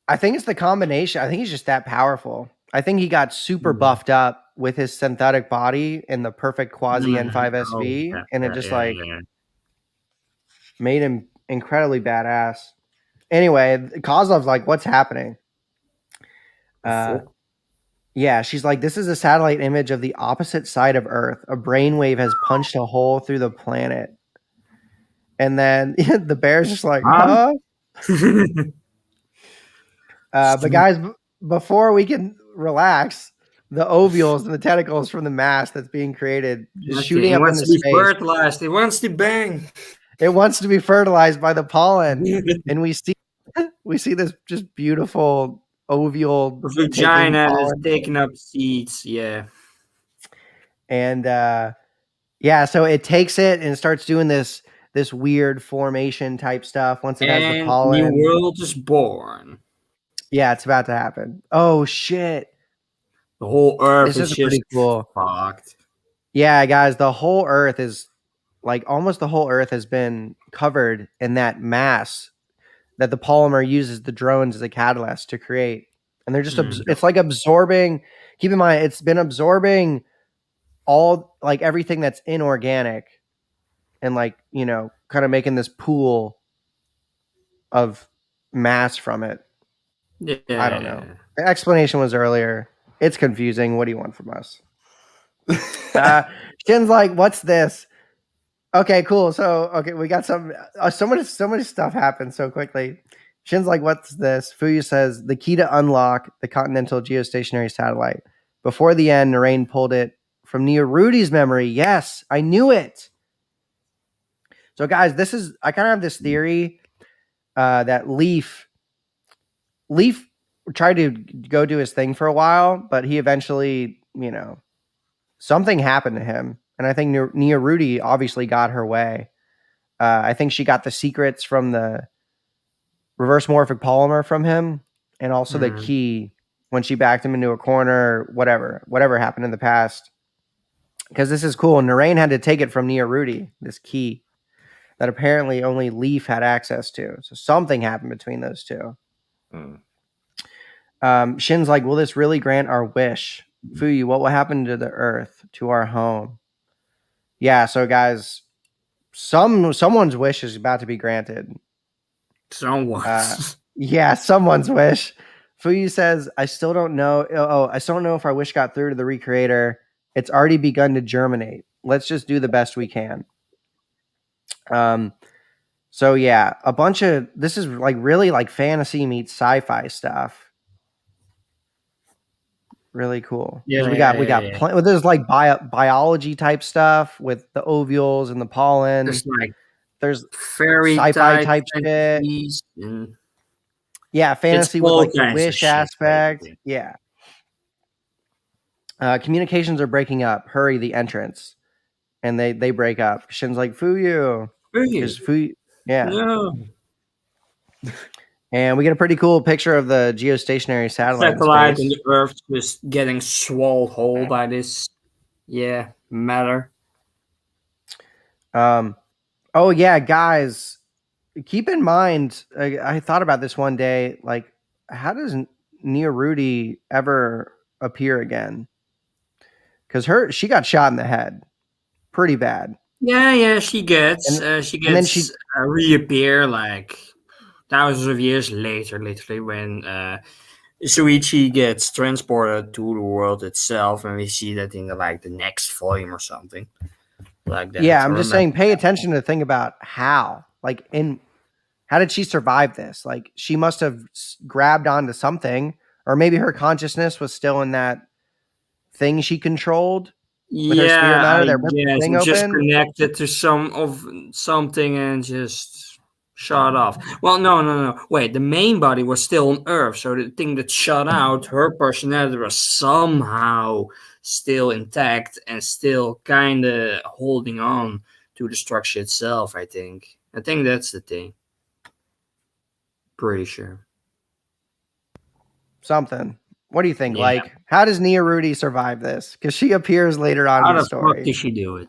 I think it's the combination. I think he's just that powerful. I think he got super Mhm. buffed up with his synthetic body and the perfect quasi Mhm. N5SV, Oh, yeah, and it yeah, just yeah, like yeah. made him incredibly badass. Anyway, Kozlov's like, "What's happening?" Fuck. Yeah, she's like, "This is a satellite image of the opposite side of Earth. A brainwave has punched a hole through the planet." And then the bear's just like, Huh? "Huh?" But guys, before we can relax, the ovules and the tentacles from the mass that's being created is shooting it up wants into to be space. fertilized. It wants to bang. It wants to be fertilized by the pollen, and we see this just beautiful ovule The taking vagina is pollen. taking up seeds. Yeah. And yeah, so it takes it and it starts doing this weird formation type stuff once it has the And pollen. new world is born. Yeah, it's about to happen. Oh shit. The whole Earth This is is just pretty cool. fucked. Yeah, guys, the whole Earth is almost the whole Earth has been covered in that mass that the polymer uses the drones as a catalyst to create. And they're just it's like absorbing. Keep in mind, it's been absorbing all everything that's inorganic, and kind of making this pool of mass from it. Yeah. I don't know. The explanation was earlier. It's confusing. What do you want from us? Shin's like, "What's this?" Okay, cool. So, we got so much stuff happened so quickly. Shin's like, "What's this?" Fuyu says, "The key to unlock the continental geostationary satellite. Before the end, Nihei pulled it from Rudy's memory." Yes, I knew it. So, guys, I kind of have this theory that Leaf tried to go do his thing for a while, but he eventually, something happened to him. And I think Rudy obviously got her way. I think she got the secrets from the reverse morphic polymer from him, and also the key when she backed him into a corner, whatever happened in the past. Because this is cool. Nihei had to take it from Rudy, this key that apparently only Leaf had access to. So something happened between those two. Shin's like, "Will this really grant our wish? Fuyu, what will happen to the Earth, to our home?" Yeah, so guys, someone's wish is about to be granted. Someone's. Yeah, someone's wish. Fuyu says, "I still don't know. I still don't know if our wish got through to the Recreator. It's already begun to germinate. Let's just do the best we can." So yeah, a bunch of this is really fantasy meets sci-fi stuff. Really cool. Yeah, we got there's biology type stuff with the ovules and the pollen. There's fairy sci-fi type shit. And yeah, fantasy with the wish aspect. Shit, yeah. Communications are breaking up. Hurry, the entrance. And they break up. Shin's like, Fuyu. Fuyu. Yeah. No. And we get a pretty cool picture of the geostationary satellite And the Earth just getting swallowed whole by this matter. Oh yeah, guys, keep in mind, I thought about this one day, how does Rudy ever appear again? Because she got shot in the head pretty bad. Yeah, she gets and then she reappear thousands of years later, literally, when Shuichi gets transported to the world itself, and we see that in the next volume or something like that. Yeah, I'm Or just remember- saying, pay attention to think about how, like, how did she survive this? Like, she must have grabbed onto something, or maybe her consciousness was still in that thing she controlled with her spirit Yeah, matter I that ripped the guess thing it just open. connected to something and just shut off. Well, no. Wait, the main body was still on Earth, so the thing that shut out, her personality was somehow still intact and still kind of holding on to the structure itself. I think that's the thing. Pretty sure. Something. What do you think? Yeah. Like, how does Nia Rudy survive this? Because she appears later on How in the the fuck story. did she do it?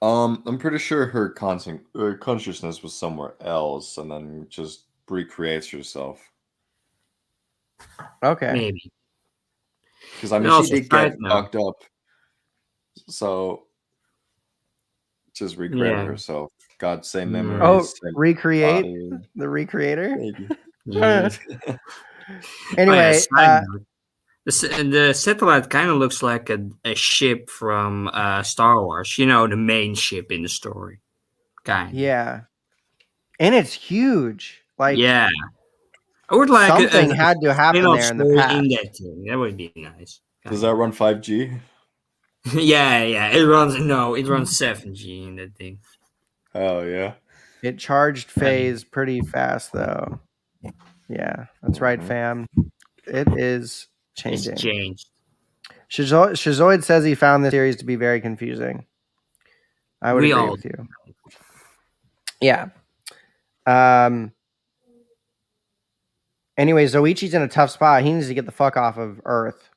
I'm pretty sure her consciousness was somewhere else, and then just recreates herself. Okay. Maybe. Because I mean, And she also, did get side note. fucked up, so just recreated Yeah. herself. Got same memories. Oh, same recreate body, the recreator. maybe. Yeah. Anyway, side note. The satellite kind of looks like a ship from Star Wars. You know, the main ship in the story. Kind. yeah, and it's huge. Like, Yeah. I would like something had to happen spin-off there in the story past. in that thing. That would be nice. Does that run 5G? Yeah. It runs 7G in that thing. Oh yeah. It charged phase pretty fast, though. Yeah, that's right, fam. It is changing. It's changed. Shazoid says he found this series to be very confusing. I would We agree all with you. Yeah. Anyway, Zoichi's in a tough spot. He needs to get the fuck off of Earth.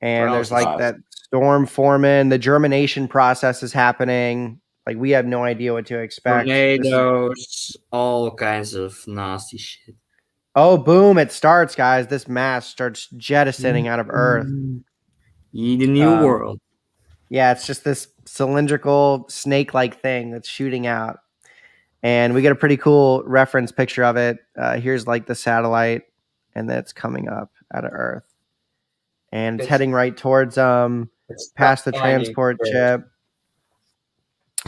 And Or there's else like it's- that storm forming. The germination process is happening. Like, we have no idea what to expect. Tornadoes, all kinds of nasty shit. Oh, boom. It starts, guys. This mass starts jettisoning out of Earth. The new world. Yeah, it's just this cylindrical snake-like thing that's shooting out. And we get a pretty cool reference picture of it. Here's like the satellite, and that's coming up out of Earth. And it's heading right towards past the transport ship.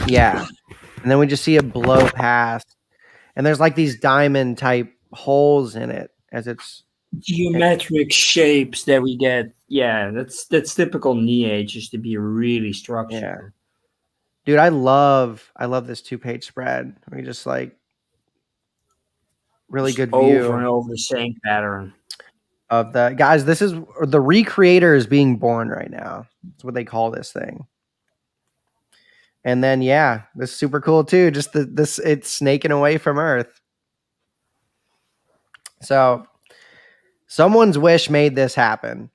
Yeah. And then we just see it blow past. And there's like these diamond type holes in it as it's Geometric shapes that we get. Yeah, that's typical Nihei, just to be really structured. Yeah. Dude, I love this 2-page spread. We just like really good view Over and over the same pattern. of the guys. This is the recreator is being born right now. That's what they call this thing. And then yeah, this is super cool too. Just it's snaking away from Earth. So someone's wish made this happen.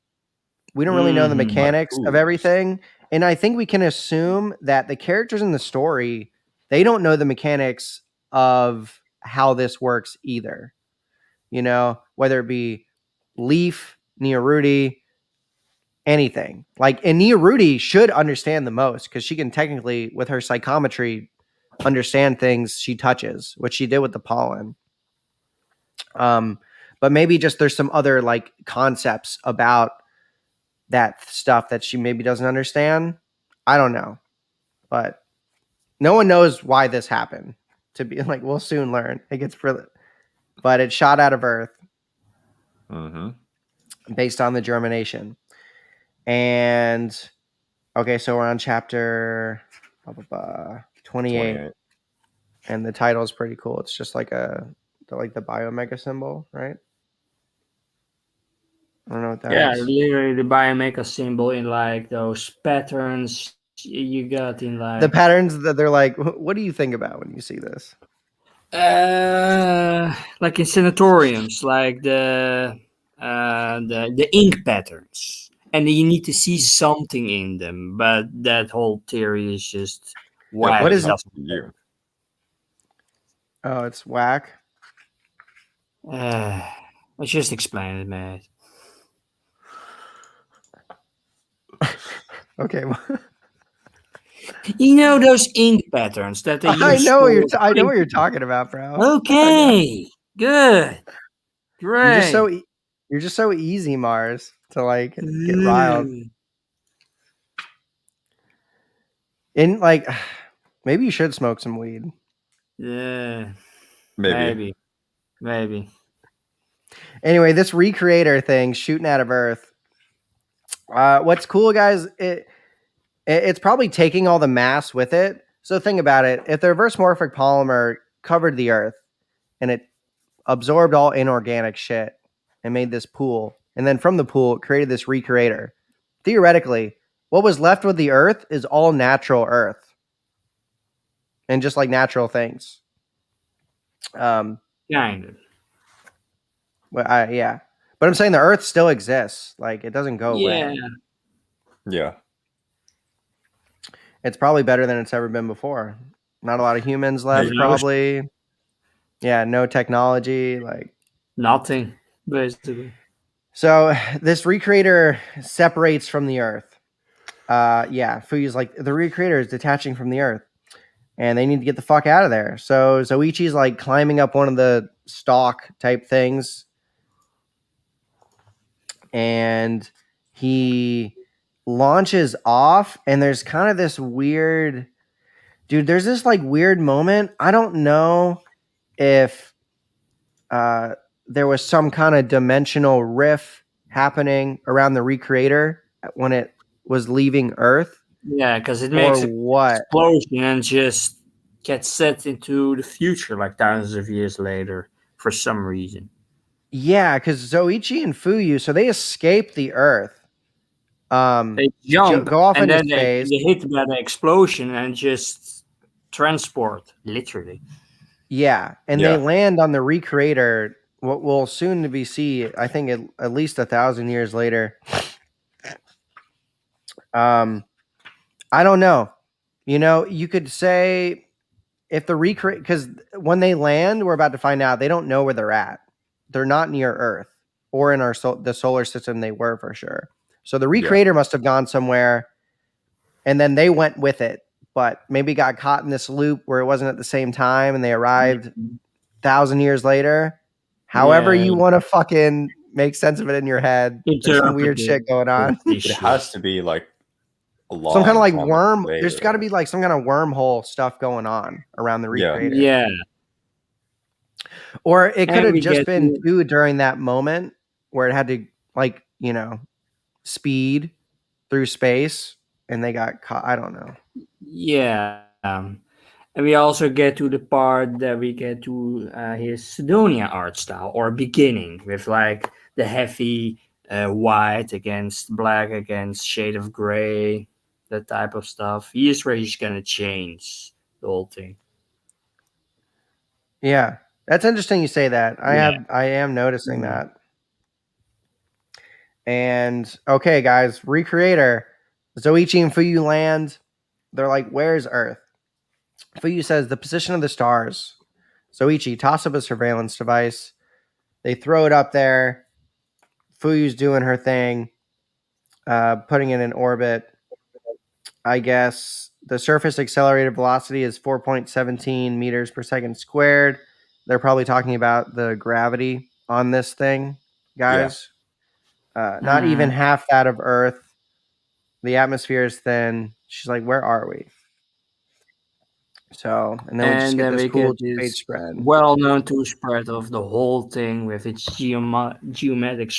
We don't really know the mechanics of everything. And I think we can assume that the characters in the story, they don't know the mechanics of how this works either. You know, whether it be Leaf, Nia Rudy, anything. Like, and Nia Rudy should understand the most because she can technically, with her psychometry, understand things she touches, which she did with the pollen. But maybe just there's some other like concepts about that stuff that she maybe doesn't understand. I don't know. But no one knows why this happened. To be like, we'll soon learn. It gets but it shot out of Earth based on the germination. And okay, so we're on chapter 28. And the title is pretty cool. It's just like the Biomega symbol, right? I don't know what that is. Literally the Biomega symbol in like those patterns you got in like The patterns that they're like, what do you think about when you see this? like in sanatoriums, like the ink patterns, and you need to see something in them. But that whole theory is just whack. What is it? You. Oh, it's whack. Let's just explain it, man. Okay. You know those ink patterns that they use. I know what you're talking about, bro. Okay, good, great. You're just so easy, Mars, to like get riled. In like, maybe you should smoke some weed. Yeah, Maybe. maybe. Anyway, this recreator thing shooting out of Earth. What's cool, guys? It's probably taking all the mass with it. So think about it. If the reverse morphic polymer covered the Earth and it absorbed all inorganic shit and made this pool, and then from the pool it created this recreator. Theoretically, what was left with the Earth is all natural Earth and just like natural things. Kind of. Well, yeah, but I'm saying the Earth still exists. Like it doesn't go Yeah. away. Yeah. It's probably better than it's ever been before. Not a lot of humans left, There's probably. Yeah, no technology. Like nothing, basically. so, this recreator separates from the Earth. Yeah, Fuyu's like the recreator is detaching from the Earth, and they need to get the fuck out of there. So Zoichi's like climbing up one of the stalk type things, and he launches off. And there's kind of this weird, dude. There's this like weird moment. I don't know if there was some kind of dimensional rift happening around the recreator when it was leaving Earth. Yeah, because it Or makes an what? explosion and just gets set into the future like thousands of years later for some reason. Yeah, because Zoichi and Fuyu, so they escape the Earth. They jump go off and into then space. they hit by the explosion and just transport, literally. Yeah, and Yeah. they land on the recreator. What we'll soon to be see, I think, at least 1,000 years later. I don't know. You know, you could say if the recreate, because when they land, we're about to find out they don't know where they're at. They're not near Earth or in the solar system. They were for sure. So the recreator must have gone somewhere, and then they went with it, but maybe got caught in this loop where it wasn't at the same time, and they arrived 1,000 years later. However, you want to fucking make sense of it in your head. There's some weird shit going on. It has to be like a long Some kind of like time worm. later. There's got to be like some kind of wormhole stuff going on around the recreator. Yeah. Or it could And have we just get been to- too during that moment where it had to like, you know, speed through space and they got caught. I don't know. Yeah. And we also get to the part that we get to his Sidonia art style or beginning with like the heavy white against black against shade of gray, that type of stuff. Here's where he's gonna change the whole thing. Yeah. That's interesting you say that. Yeah. I am noticing that. And okay, guys, recreator. Zoichi and Fuyu land. They're like, where's Earth? Fuyu says the position of the stars. Zoichi, toss up a surveillance device. They throw it up there. Fuyu's doing her thing, putting it in orbit. I guess the surface accelerated velocity is 4.17 meters per second squared. They're probably talking about the gravity on this thing, guys. Not even half that of Earth. The atmosphere is thin. She's like, where are we? So, and then we just get this cool page spread. Well-known two-spread of the whole thing with its geometric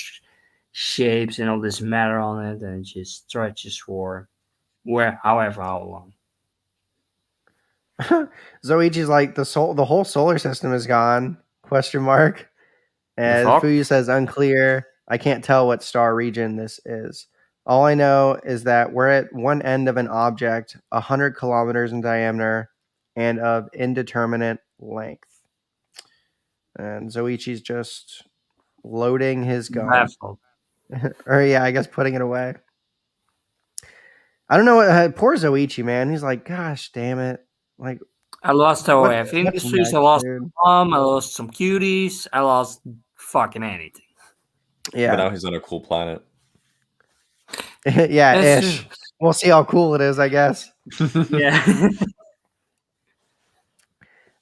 shapes and all this matter on it, and it just stretches for however how long. Zoichi's like the whole solar system is gone? Question mark. And Fuyu says unclear. I can't tell what star region this is. All I know is that we're at one end of an object, 100 kilometers in diameter, and of indeterminate length. And Zoichi's just loading his gun. Or yeah, I guess putting it away. I don't know. Poor Zoichi, man. He's like, gosh, damn it. Like, I lost our way of industries. I lost mom. I lost some cuties. I lost fucking anything. Yeah. But now he's on a cool planet. Yeah, ish. We'll see how cool it is, I guess. Yeah.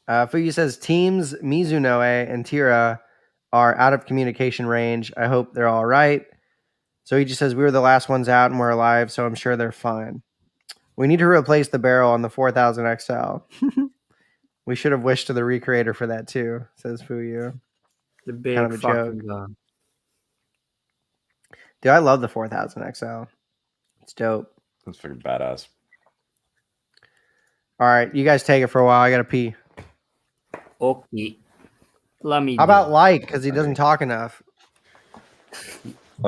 Fuyu says teams Mizunoe and Tira are out of communication range. I hope they're all right. So he just says, we were the last ones out and we're alive, so I'm sure they're fine. We need to replace the barrel on the 4000 XL. We should have wished to the recreator for that too, says Fuyu. The big Kind of a fucking joke. gun. Dude, I love the 4000 XL. It's dope. That's freaking badass. All right, you guys take it for a while. I got to pee. Okay. Let me How about do Like? Because he doesn't talk enough.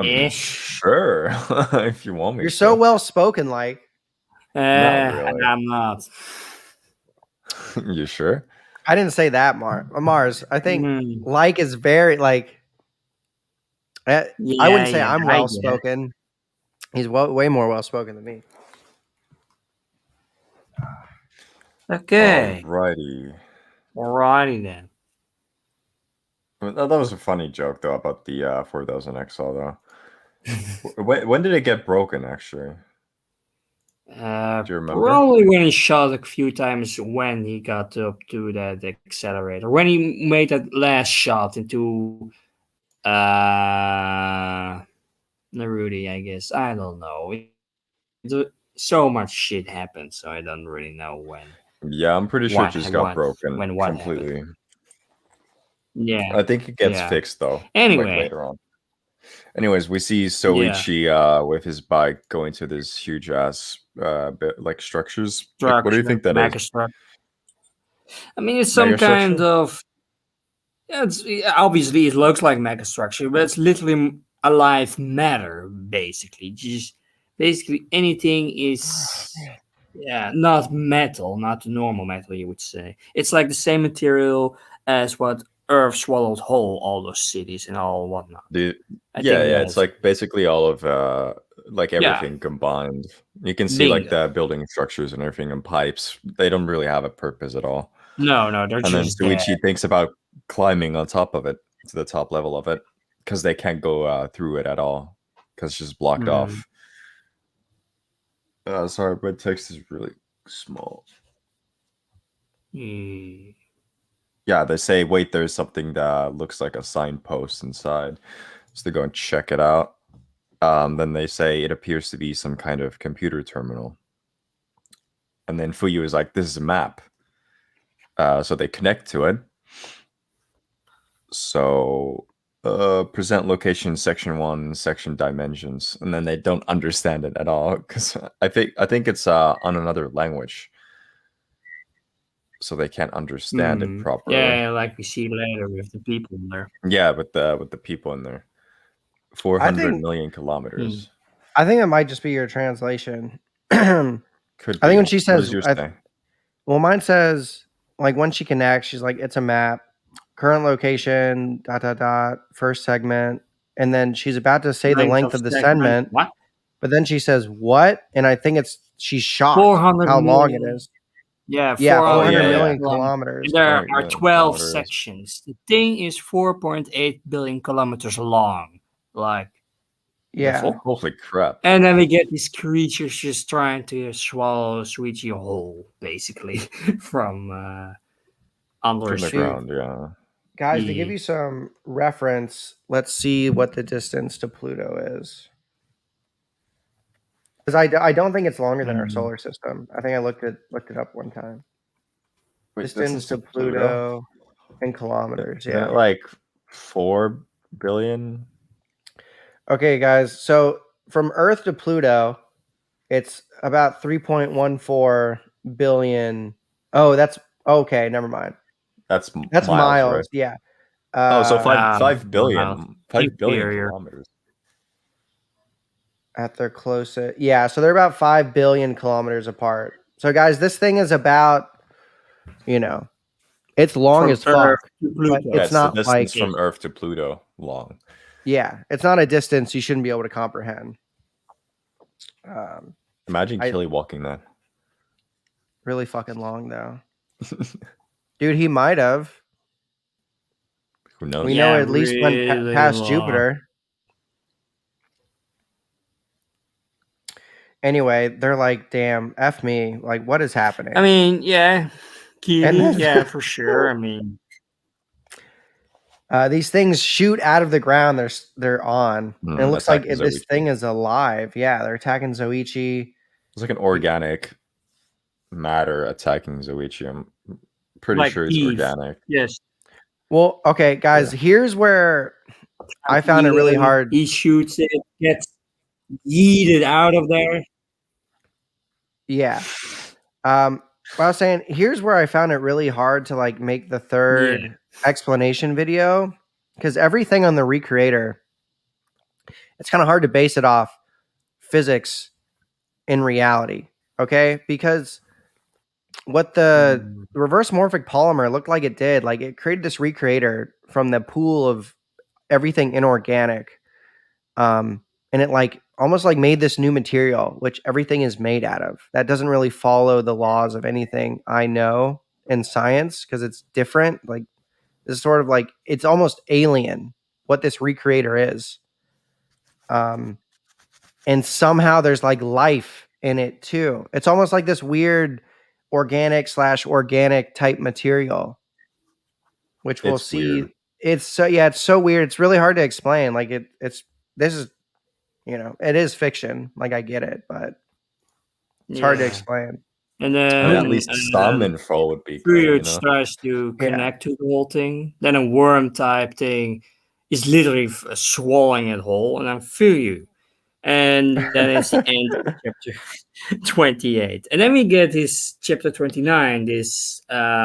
Eh. Sure, if you want me. You're so well spoken, Like. Not really. I'm not. You sure? I didn't say that, Mars. I think Mm. Like is very like. I wouldn't say I'm I well get it. spoken. He's way more well spoken than me. Okay. Alrighty. Alrighty then. That was a funny joke though about the 4000 XL though. when did it get broken? Actually, do you remember? Probably when he shot a few times when he got up to that accelerator. When he made that last shot into Naruti, I guess. I don't know. So much shit happened, so I don't really know when. Yeah, I'm pretty sure it What- just got what- broken when what completely. Yeah. I think it gets Yeah. fixed though. Anyway. like later on. Anyways, we see Soichi with his bike going to this huge ass like structures. Like, what do you think that is? Mega structure. I mean, it's some Mega kind structure? of. Yeah, obviously it looks like megastructure, but it's literally alive matter, basically. Just basically anything is, not metal, not normal metal, you would say. It's like the same material as what Earth swallowed whole all those cities and all whatnot. Yeah, I think it's like basically all of like everything combined. You can see like Bingo. the building structures and everything and pipes. They don't really have a purpose at all. No, they're And then just there. Soichi thinks about climbing on top of it to the top level of it because they can't go through it at all because it's just blocked off. Sorry, but text is really small. Mm. Yeah, they say, wait, there's something that looks like a signpost inside. So they go and check it out. Then they say it appears to be some kind of computer terminal. And then Fuyu is like, this is a map. So they connect to it. So present location, section 1, section dimensions. And then they don't understand it at all. Because I think it's on another language. So they can't understand it properly. Yeah, like we see later with the people in there. Yeah, with the people in there. 400 million kilometers. I think it might just be your translation. Could be. I think when she What says, does yours say? well, mine says, like, when she connects, she's like, it's a map, current location, ... first segment. And then she's about to say the length of the segment. What? But then she says, what? And I think she's shocked 400 how long million. it is. Yeah, 400 yeah. million kilometers. There 400 are million 12 kilometers. sections. The thing is 4.8 billion kilometers long. Like, Yeah. Holy crap. and then we get these creatures just trying to swallow Suichi whole, basically, from under From the his ground, yeah. Guys, to give you some reference, let's see what the distance to Pluto is. Because I don't think it's longer than our solar system. I think I looked it up one time. Wait, Distance to Pluto in kilometers. Isn't Yeah. it like 4 billion? Okay, guys. So from Earth to Pluto, it's about 3.14 billion. Oh, that's okay. Never mind. That's miles. right? Yeah. So 5 billion. miles. 5 billion Inferior. kilometers. At their closest. Yeah, so they're about 5 billion kilometers apart. So, guys, this thing is about, it's long From as fuck. Earth to Pluto. But it's not the distance like from Earth to Pluto long. Yeah, it's not a distance you shouldn't be able to comprehend. Imagine Killy walking that. Really fucking long, though. Dude, he might have. Who knows? We know at least went past long. Jupiter. Anyway, they're like, damn, F me. Like, what is happening? I mean, yeah. And then- Yeah, for sure. I mean, These things shoot out of the ground. They're on, and it looks like attacking this Zoichi. thing is alive. Yeah, they're attacking Zoichi. It's like an organic matter attacking Zoichi. I'm pretty Like sure it's beef. organic. Yes. Well, okay, guys, here's where I found it really hard. He shoots it, gets yeeted out of there. Yeah. What I was saying, here's where I found it really hard to like make the third explanation video, because everything on the Recreator, it's kind of hard to base it off physics in reality. Okay, because what the reverse morphic polymer looked like it did, like it created this Recreator from the pool of everything inorganic, and it like almost like made this new material, which everything is made out of. That doesn't really follow the laws of anything I know in science, because it's different. Like this is sort of like, it's almost alien what this Recreator is. And somehow there's like life in it too. It's almost like this weird organic/organic type material, which we'll see. Weird. It's so weird. It's really hard to explain. Like this is, it is fiction. Like I get it, but it's hard to explain. And I then mean, at least some info would be great. Fruit tries to connect to the whole thing. Then a worm type thing is literally swallowing it whole, and I feel you. And then it's the end of chapter 28. And then we get this chapter 29, this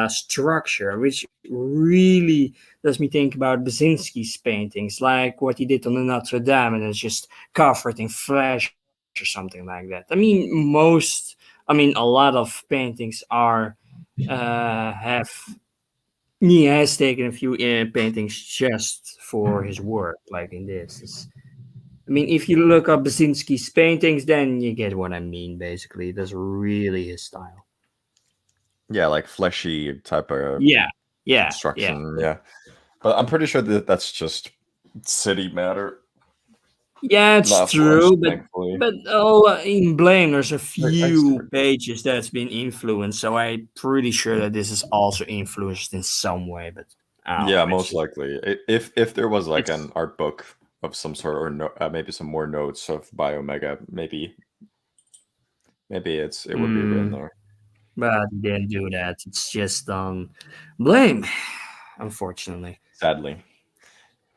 structure, which really does me think about Basinski's paintings, like what he did on the Notre Dame, and it's just covered in flesh or something like that. A lot of paintings are have he has taken a few paintings just for his work, like in this. If you look up Basinski's paintings, then you get what I mean, basically. That's really his style. Yeah, like fleshy type of construction. Yeah. But I'm pretty sure that that's just city matter. Yeah, it's true, but in Blame, there's a few pages that's been influenced, so I'm pretty sure that this is also influenced in some way. But yeah, most likely. If there was like an art book of some sort, or maybe some more notes of Biomega, maybe it would be written there. But he didn't do that. It's just Blame, unfortunately. Sadly.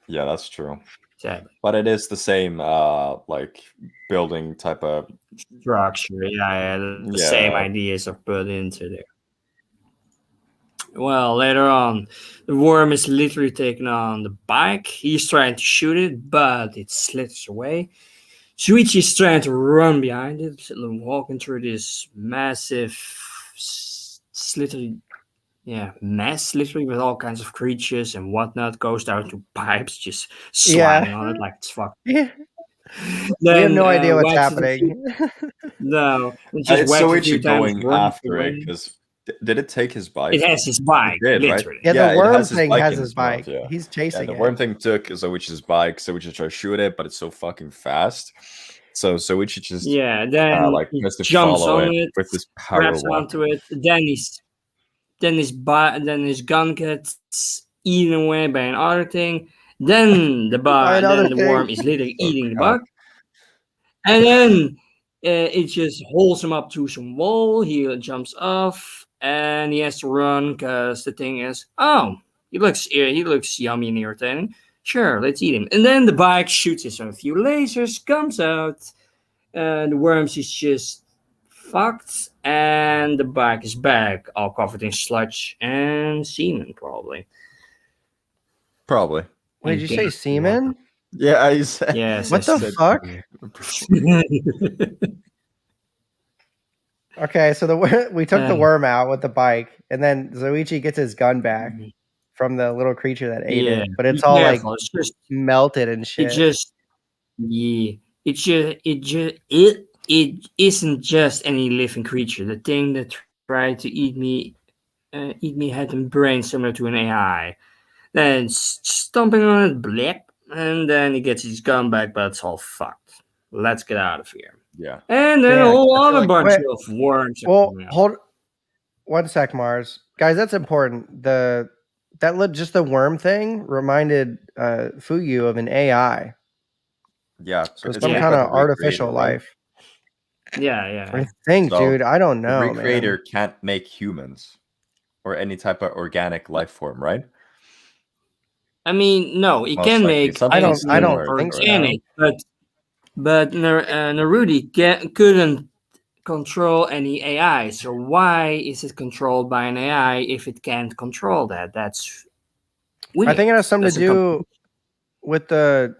Yeah, that's true. Sadly. But it is the same like building type of structure. The same ideas are put into there. Well, later on, the worm is literally taken on the bike. He's trying to shoot it, but it slits away. Shuichi is trying to run behind it, walking through this massive mess, literally, with all kinds of creatures and whatnot. Goes down to pipes, just sliding on it like it's fucked. Yeah. We have no idea what's happening. No, it's Shuichi going after it, because did it take his bike? It has his bike. It did, literally. Right? Yeah, the worm thing has his bike. Yeah. He's chasing it. The worm thing took Zoichi's bike. Zoichi tried to shoot it, but it's so fucking fast. So Zoichi just then he jumps on it with this power grabs onto it. Then his gun gets eaten away by another thing. Then the worm is literally eating the bug. And then it just holds him up to some wall. He jumps off, and he has to run because the thing is, he looks yummy and irritating. Sure, let's eat him. And then the bike shoots him a few lasers, comes out, and the worms is just fucked, and the bike is back, all covered in sludge and semen, probably. Probably. Wait, did you say semen? Yeah, I said. Yes. What the fuck? Okay, so we took the worm out with the bike, and then Zoichi gets his gun back from the little creature that ate it, but it's all like just melted and shit. It isn't just any living creature. The thing that tried to eat me had a brain similar to an AI. Then stomping on it, blip, and then he gets his gun back, but it's all fucked. Let's get out of here. Yeah. And then a whole other bunch of worms. Well, hold 1 sec, Mars. Guys, that's important. The just the worm thing reminded Fuyu of an AI. Yeah, So it's some made kind by of the artificial recreator, right? life. Yeah. I think, So dude. I don't the know, recreator man. can't make humans or any type of organic life form, right? I mean, no, it Most can likely make something I don't similar think to it. so. organic, but Narudi couldn't control any AI. So why is it controlled by an AI if it can't control that? That's weird. I think it has something That's to a do with the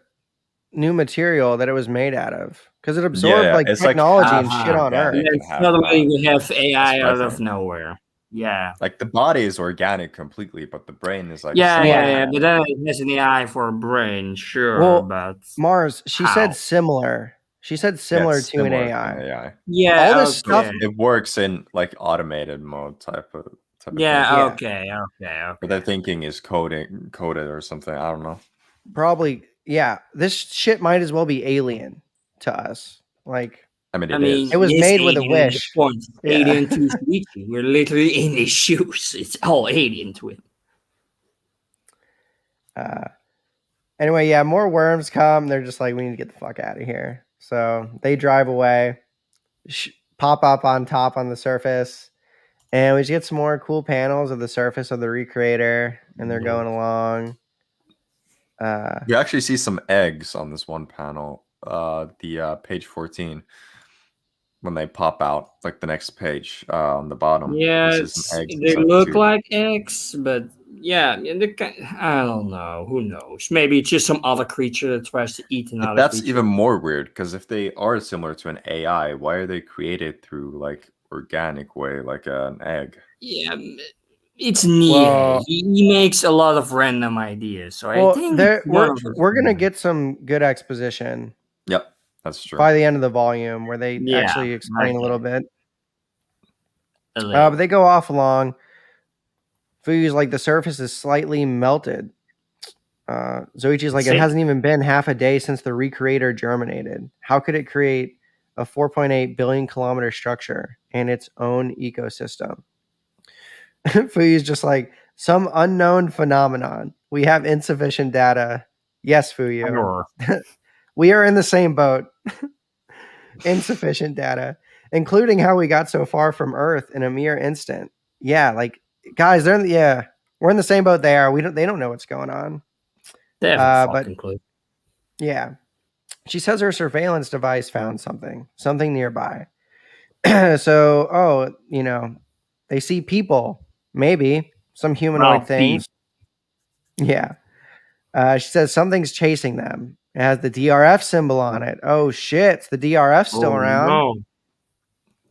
new material that it was made out of, because it Yeah, absorbed yeah, like it's like technology half and shit uh-huh. on Earth. And organic then and half suddenly not. we have That's AI what I out of think. nowhere. Yeah. Like the body is organic completely, but the brain is like Yeah. Yeah. But then it has an AI for a brain, sure, Well, but Mars, she said how? similar. She said Yeah, similar it's to an similar to an AI. AI. All Yeah, this stuff. okay. It works in like automated mode type of thing. Yeah, Yeah, okay. But their thinking is coded or something. I don't know. probably. Yeah, this shit might as well be alien to us. Like, I mean, I it mean, is. it was it's made with a alien in the wish. point. It's Yeah. alien to Suichi. We're literally in his shoes. It's all alien to him. Anyway, yeah, more worms come. They're just like, we need to get the fuck out of here. So they drive away, pop up on top on the surface, and we just get some more cool panels of the surface of the recreator, and they're going along. You actually see some eggs on this one panel, the page 14, when they pop out, like the next page on the bottom. You see some Yes, eggs they inside the look tube. like eggs, but yeah, I don't know. Who knows? Maybe it's just some other creature that tries to eat another That's creature. even more weird because if they are similar to an AI, why are they created through like organic way, like an egg? Yeah, it's Nihei. Well, He makes a lot of random ideas, so I think it's one of those. we're gonna get some good exposition Yep, that's true. by the end of the volume where they Yeah, actually explain a little bit. a But little. they go off along. Fuyu's like, the surface is slightly melted. Zoichi's like, it Sick. hasn't even been half a day since the recreator germinated. How could it create a 4.8 billion kilometer structure and its own ecosystem? Fuyu's just like, some unknown phenomenon. We have insufficient data. Yes, Fuyu. Sure. We are in the same boat. Insufficient data, including how we got so far from Earth in a mere instant. Yeah, like, guys, we're in the same boat they are. They don't know what's going on. They have a But fucking clue. yeah, she says her surveillance device found something nearby. So, they see people, maybe some humanoid Well, things. Yeah. She says something's chasing them. It has the DRF symbol on it. Oh shit, the DRF still around. No.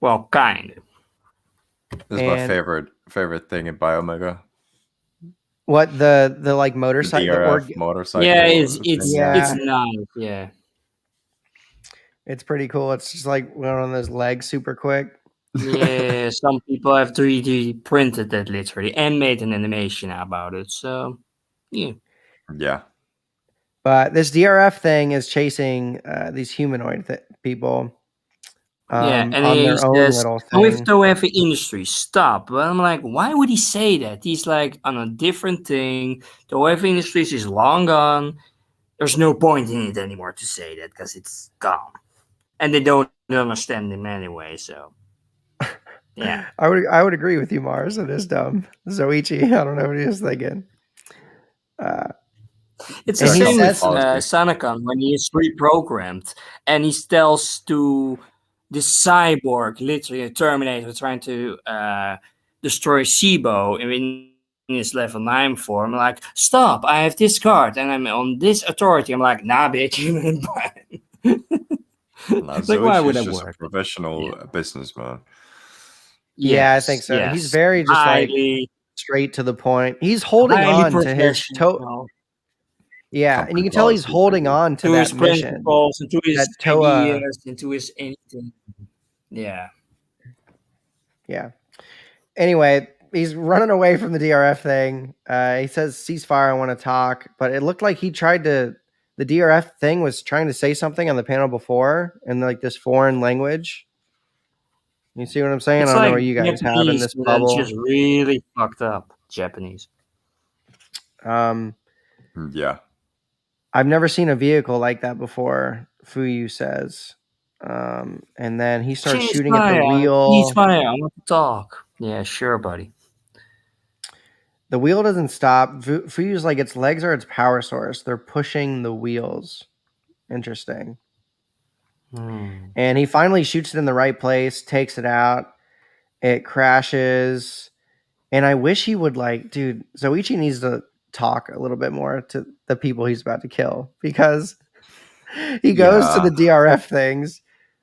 Well, kind of. This is my And favorite thing in Biomega. what, the like motorcycle, DRF motorcycle. Yeah, thing, it's Yeah. nice. Yeah. It's pretty cool. It's just like went on those legs super quick. Yeah, some people have 3D printed that literally and made an animation about it. So, yeah. Yeah. But this DRF thing is chasing these humanoid people Yeah, and on he their own says, little "And with thing. Toefi Industries, stop." But I'm like, why would he say that? He's like on a different thing. Toefi Industries is long gone. There's no point in it anymore to say that because it's gone. And they don't understand him anyway, so yeah. I would agree with you, Mars. It is dumb. Zoichi, I don't know what he is thinking. It's And the he same with says, Sanakon when he is reprogrammed and he tells to the cyborg, literally a Terminator, trying to destroy Sibo in his level 9 form, like, stop, I have this card and I'm on this authority. I'm like, nah, bitch. Like, why would Zoichi is that just a work? professional businessman. yeah, I think so. He's very just like highly, straight to the point. He's holding highly on to his professional. Yeah, and you Company can tell he's policy, holding thank you. on to To his that mission. principles and to his That Toa, ideas and to his anything. Yeah. yeah. Anyway, he's running away from the DRF thing. He says, ceasefire, I want to talk. But it looked like the DRF thing was trying to say something on the panel before in like this foreign language. You see what I'm saying? It's I don't know like what you guys have in Japanese, this but then bubble. just really fucked up Japanese. Yeah. I've never seen a vehicle like that before, Fuyu says. And then he starts shooting at the wheel. Ceasefire, I want to talk. Yeah, sure, buddy. The wheel doesn't stop. Fuyu's like its legs are its power source. They're pushing the wheels. Interesting. And he finally shoots it in the right place, takes it out. It crashes. And I wish he would dude, Zoichi needs to talk a little bit more to the people he's about to kill because he goes to the DRF things.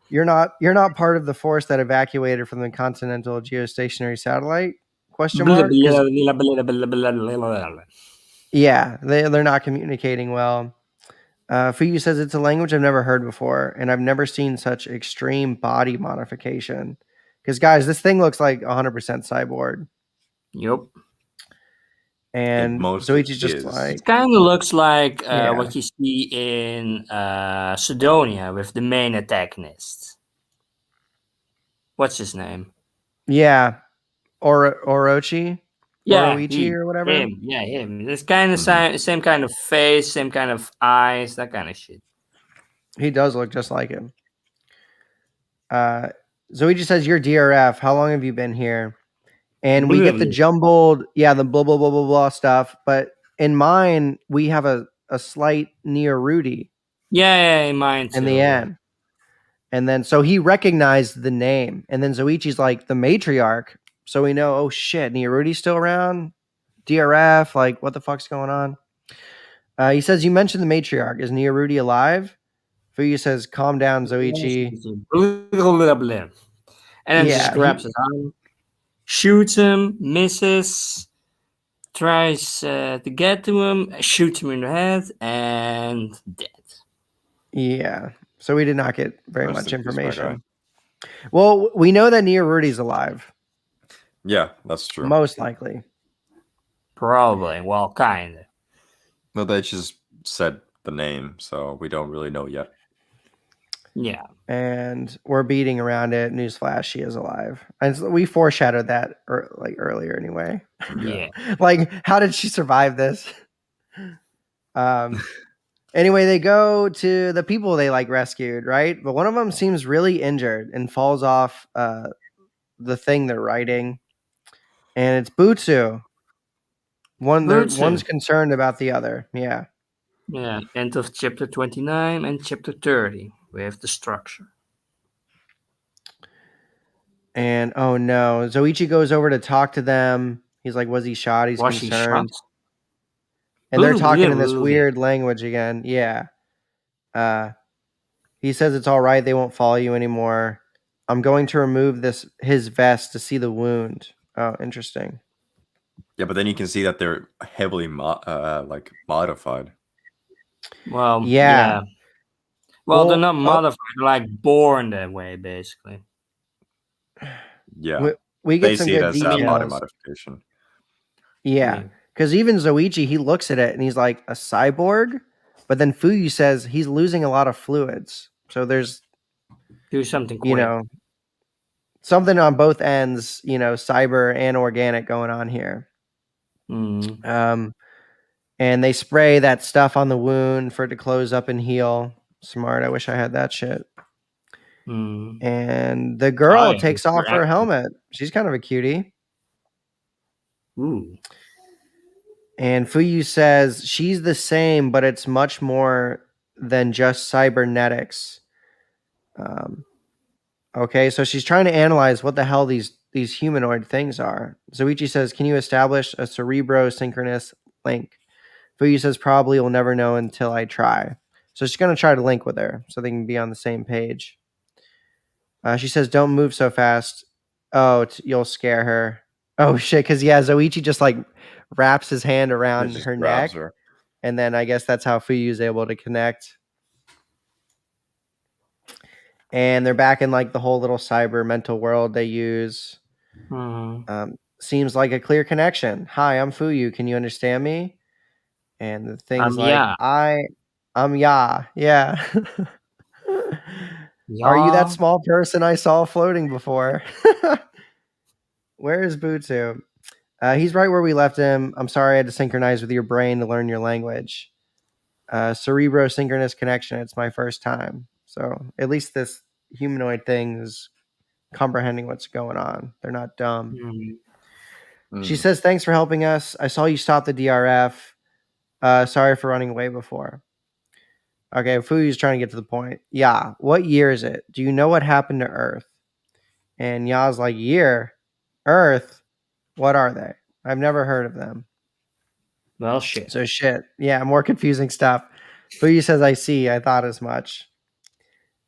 You're not part of the force that evacuated from the Continental Geostationary Satellite? Question mark. Yeah, they're not communicating well. Fuyu says it's a language I've never heard before, and I've never seen such extreme body modification. Because guys, this thing looks like 100% cyborg. Yep. And Zoichi's just like, it kind of looks like Yeah. what you see in Sidonia with the main antagonist. What's his name? yeah, Orochi, Yeah, Oroichi or whatever. him. Yeah, him. It's kind of same kind of face, same kind of eyes, that kind of shit. He does look just like him. Zoichi says, "You're DRF. How long have you been here?" And we get the jumbled, the blah blah blah blah blah stuff. But in mine, we have a slight near Rudy. Yeah, in mine too. In the end. And then so he recognized the name. And then Zoichi's like the matriarch. So we know, oh shit, Rudy's still around? DRF, like what the fuck's going on? He says, you mentioned the matriarch. Is Rudy alive? Fuyu says, calm down, Zoichi. And then just grabs his arm, shoots him, misses, tries to get to him, shoots him in the head, and dead. Yeah. So we did not get very much information. Well, we know that Rudy's alive. Yeah, that's true. Most likely. Probably. Well, kind of. No, they just said the name, so we don't really know yet. Yeah. And we're beating around it. Newsflash, she is alive. And we foreshadowed that earlier anyway. Yeah. Like, how did she survive this? Anyway, they go to the people they rescued, right? But one of them seems really injured and falls off the thing they're riding. And it's Butsu. One's concerned about the other. Yeah. Yeah. End of chapter 29 and chapter 30. We have the structure. And oh no, Zoichi goes over to talk to them. He's like, was he shot? He's concerned. And they're talking in this weird language again. Yeah. He says it's all right. They won't follow you anymore. I'm going to remove his vest to see the wound. Oh, interesting. Yeah, but then you can see that they're heavily modified. Well, yeah. Well, they're not modified. They're born that way, basically. Yeah. We get some good details. Body modification. Yeah. Because even Zoichi, he looks at it and he's like, a cyborg? But then Fuyu says he's losing a lot of fluids. So there's... Do something quick. Something on both ends, cyber and organic going on here. And they spray that stuff on the wound for it to close up and heal. Smart. I wish I had that shit. And the girl takes off her helmet. She's kind of a cutie. Ooh. And Fuyu says she's the same, but it's much more than just cybernetics. Okay, so she's trying to analyze what the hell these humanoid things are. Zoichi says, can you establish a cerebro-synchronous link? Fuyu says, probably will never know until I try. So she's going to try to link with her so they can be on the same page. She says, don't move so fast. Oh, you'll scare her. Oh, shit, because, Zoichi just, wraps his hand around her neck. And then I guess that's how Fuyu is able to connect. And they're back in the whole little cyber mental world they use. Seems like a clear connection. Hi, I'm Fuyu. Can you understand me? And the thing's I'm Ya. Yeah. Are you that small person I saw floating before? Where is Butsu? He's right where we left him. I'm sorry I had to synchronize with your brain to learn your language. Cerebro-synchronous connection. It's my first time. So at least this humanoid thing is comprehending what's going on. They're not dumb. She says, thanks for helping us. I saw you stop the DRF. Sorry for running away before. Okay, Fuyu's trying to get to the point. Yeah, what year is it? Do you know what happened to Earth? And Ya's like, year? Earth? What are they? I've never heard of them. Well, shit. So shit. Yeah, more confusing stuff. Fuyu says, I see. I thought as much.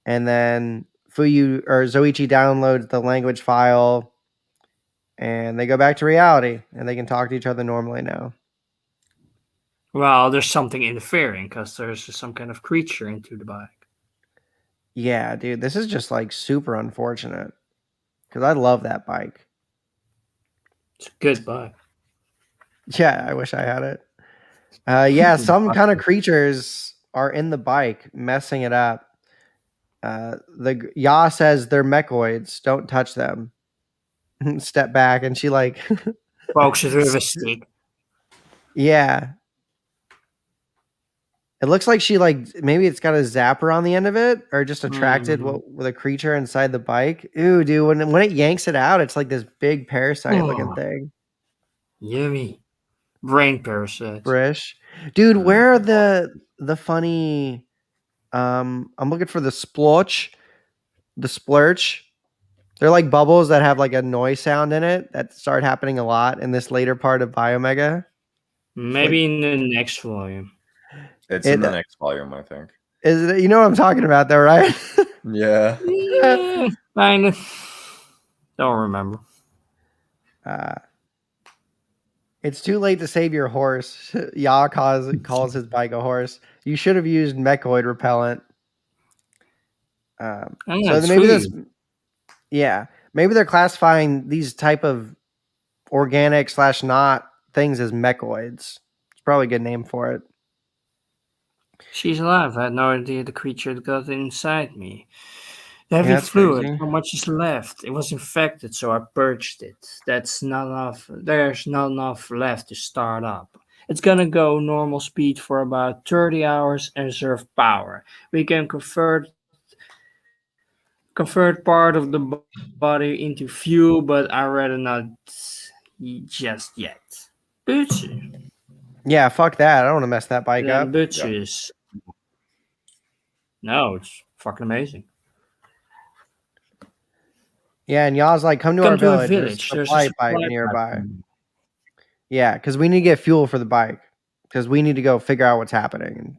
And then Zoichi downloads the language file and they go back to reality and they can talk to each other normally now. Well, there's something interfering because there's some kind of creature into the bike. Yeah, dude, this is just like super unfortunate because I love that bike. It's a good bike. Yeah, I wish I had it. Yeah, some kind of creatures are in the bike messing it up. The Ya says they're mechoids. Don't touch them. Step back, and she like Pokes it with a stick. Yeah. It looks like she like maybe it's got a zapper on the end of it, or just attracted with a creature inside the bike. Ooh, dude, when it yanks it out, it's like this big parasite looking thing. Yummy. Brain parasite. Frish. Dude, where are the funny I'm looking for the splotch, the splurch. They're like bubbles that have like a noise sound in it that start happening a lot in this later part of Biomega. Maybe in the next volume. It's in the next volume, I think. Is it, you know what I'm talking about though, right? Yeah. Kind of. Don't remember. It's too late to save your horse. Ya calls his bike a horse. You should have used mechoid repellent. So maybe this, yeah, maybe they're classifying these type of organic / not things as mechoids. It's probably a good name for it. She's alive. I had no idea the creature got inside me. The heavy that's fluid, crazy. how much is left? It was infected, so I purged it. That's not enough. There's not enough left to start up. It's gonna go normal speed for about 30 hours and reserve power. We can convert part of the body into fuel, but I'd rather not just yet. Butcher. Yeah, fuck that. I don't want to mess that bike up. Butchers. No, it's fucking amazing. Yeah, and Ya's like, come to our village. There's a supply bike supply nearby. bike. Yeah, because we need to get fuel for the bike. Because we need to go figure out what's happening. And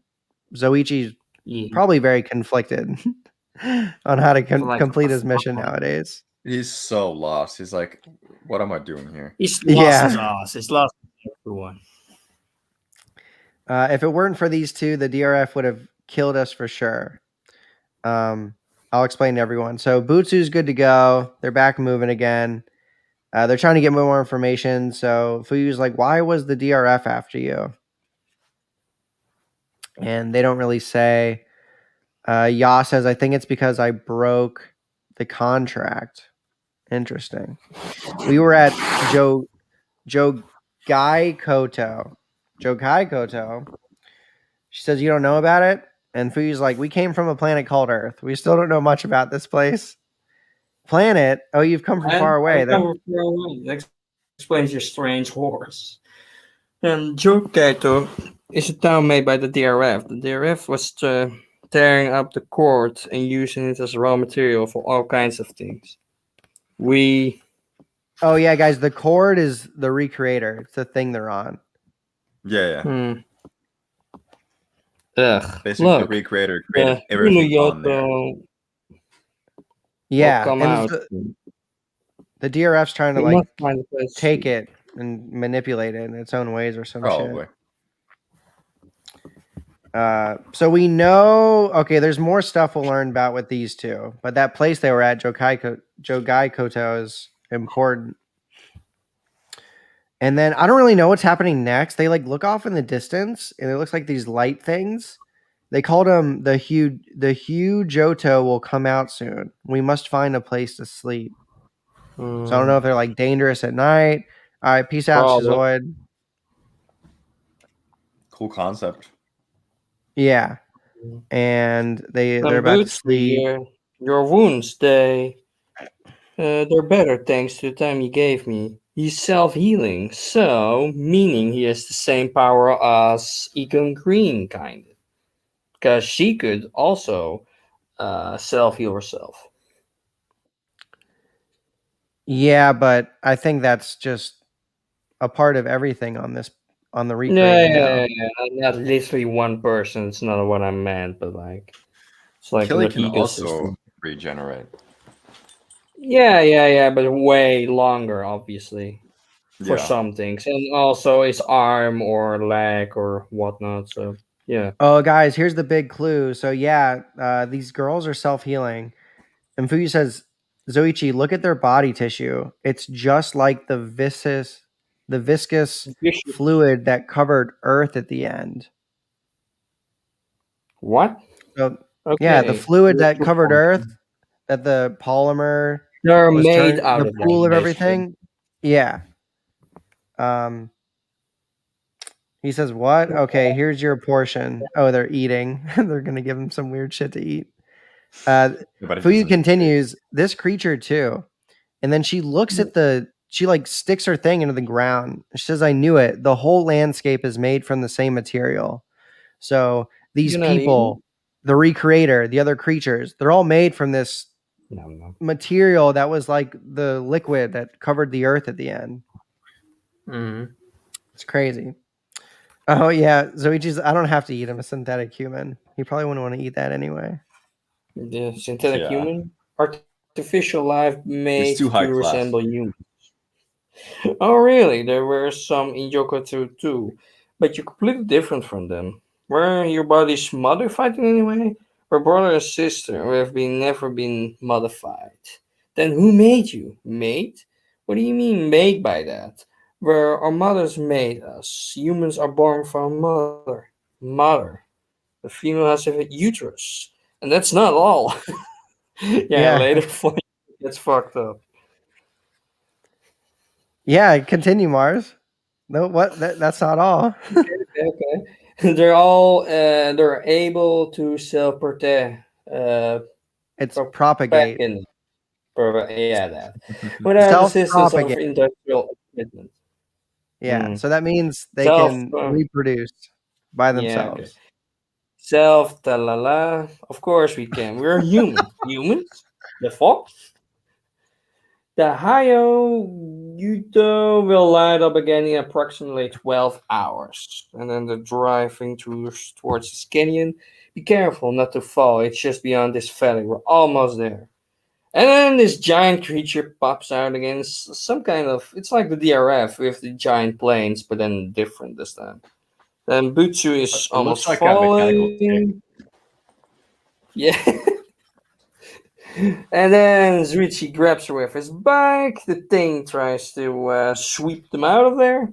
Zoichi's probably very conflicted on how to complete his mission nowadays. He's so lost. He's like, what am I doing here? He's lost his ass. He's lost everyone. If it weren't for these two, the DRF would have killed us for sure. I'll explain to everyone. So Butsu's good to go. They're back moving again. They're trying to get more information. So Fuyu's like, why was the DRF after you? And they don't really say. Ya says, I think it's because I broke the contract. Interesting. We were at Jogai Koto. She says, you don't know about it? And Fuyu's like, we came from a planet called Earth. We still don't know much about this place. Planet? Oh, you've come from far away. That explains your strange horse. And Jogai is a town made by the DRF. The DRF was tearing up the cord and using it as raw material for all kinds of things. Oh, yeah, guys, the cord is the recreator. It's the thing they're on. Yeah. Ugh. Basically, Look, the recreator created everything on there. Yeah, and the DRF's trying to like take it and manipulate it in its own ways or some shit. So we know, okay, there's more stuff we'll learn about with these two, but that place they were at, Jogai Koto, is important. And then I don't really know what's happening next. They like look off in the distance, and it looks like these light things. They called them the Joto will come out soon. We must find a place to sleep. So I don't know if they're like dangerous at night All right, peace out, Problem. Shizoid. Cool concept. Yeah, and they're And about to Boots, sleep. your wounds, they're better thanks to the time you gave me. He's self-healing, so meaning he has the same power as Econ Green, kind of. Because she could also self-heal herself. Yeah, but I think that's just a part of everything on the Yeah, recreating yeah, now. yeah, yeah. Not literally one person. It's not what I meant, but like it's like Killy an can ecosystem. also regenerate. Yeah, yeah, yeah, but way longer, obviously, for Yeah. some things, and also his arm or leg or whatnot. So yeah, Oh, guys, here's the big clue. So yeah, these girls are self-healing. And Fuyu says, Zoichi, look at their body tissue. It's just like the viscous vicious. fluid that covered Earth at the end. What? So yeah, the Okay, fluid what's that your covered point? Earth, that the polymer They're was made turned, out the of that, pool of basically. everything. Yeah. Um, he says, what? Okay, here's your portion. Oh, they're eating. They're gonna give him some weird shit to eat. Uh, Yeah, but it Fuyu doesn't escape. continues, this creature too. And then she looks at she like sticks her thing into the ground. She says, I knew it. The whole landscape is made from the same material. So these You're not eating? people, the recreator, the other creatures, they're all made from this No, no. material that was like the liquid that covered the earth at the end. Mm-hmm. It's crazy. Oh yeah, Zoichi's. I don't have to eat him a synthetic human. He probably wouldn't want to eat that anyway. The synthetic Yeah. human, artificial life He's made too high to class. resemble humans. Oh, really? There were some in Yokotsu too, but you're completely different from them. Were your bodies modified in any way? We're brother and sister. We have never been modified. Then who made you? Made? What do you mean made by that? Where our mothers made us. Humans are born from mother. Mother. The female has a uterus. And that's not all. Yeah, Yeah, later for gets fucked up. yeah. Continue, Mars. No, what? That's not all. Okay. They're able to self protect It's propagate. in yeah that without assistance of Self-propagate. industrial equipment. Yeah, Mm. so that means they Self can reproduce by yeah, okay. themselves. Self talala. Of course we can. We're human. Humans? The fuck? The Hayo Yuto will light up again in approximately 12 hours. And then the driving towards this canyon. Be careful not to fall. It's just beyond this valley. We're almost there. And then this giant creature pops out again. Some kind of. It's like the DRF with the giant planes, but then different this time. Then Butsu is It looks almost like a mechanical falling. Yeah. And then Zuichi grabs her with his bike. The thing tries to sweep them out of there.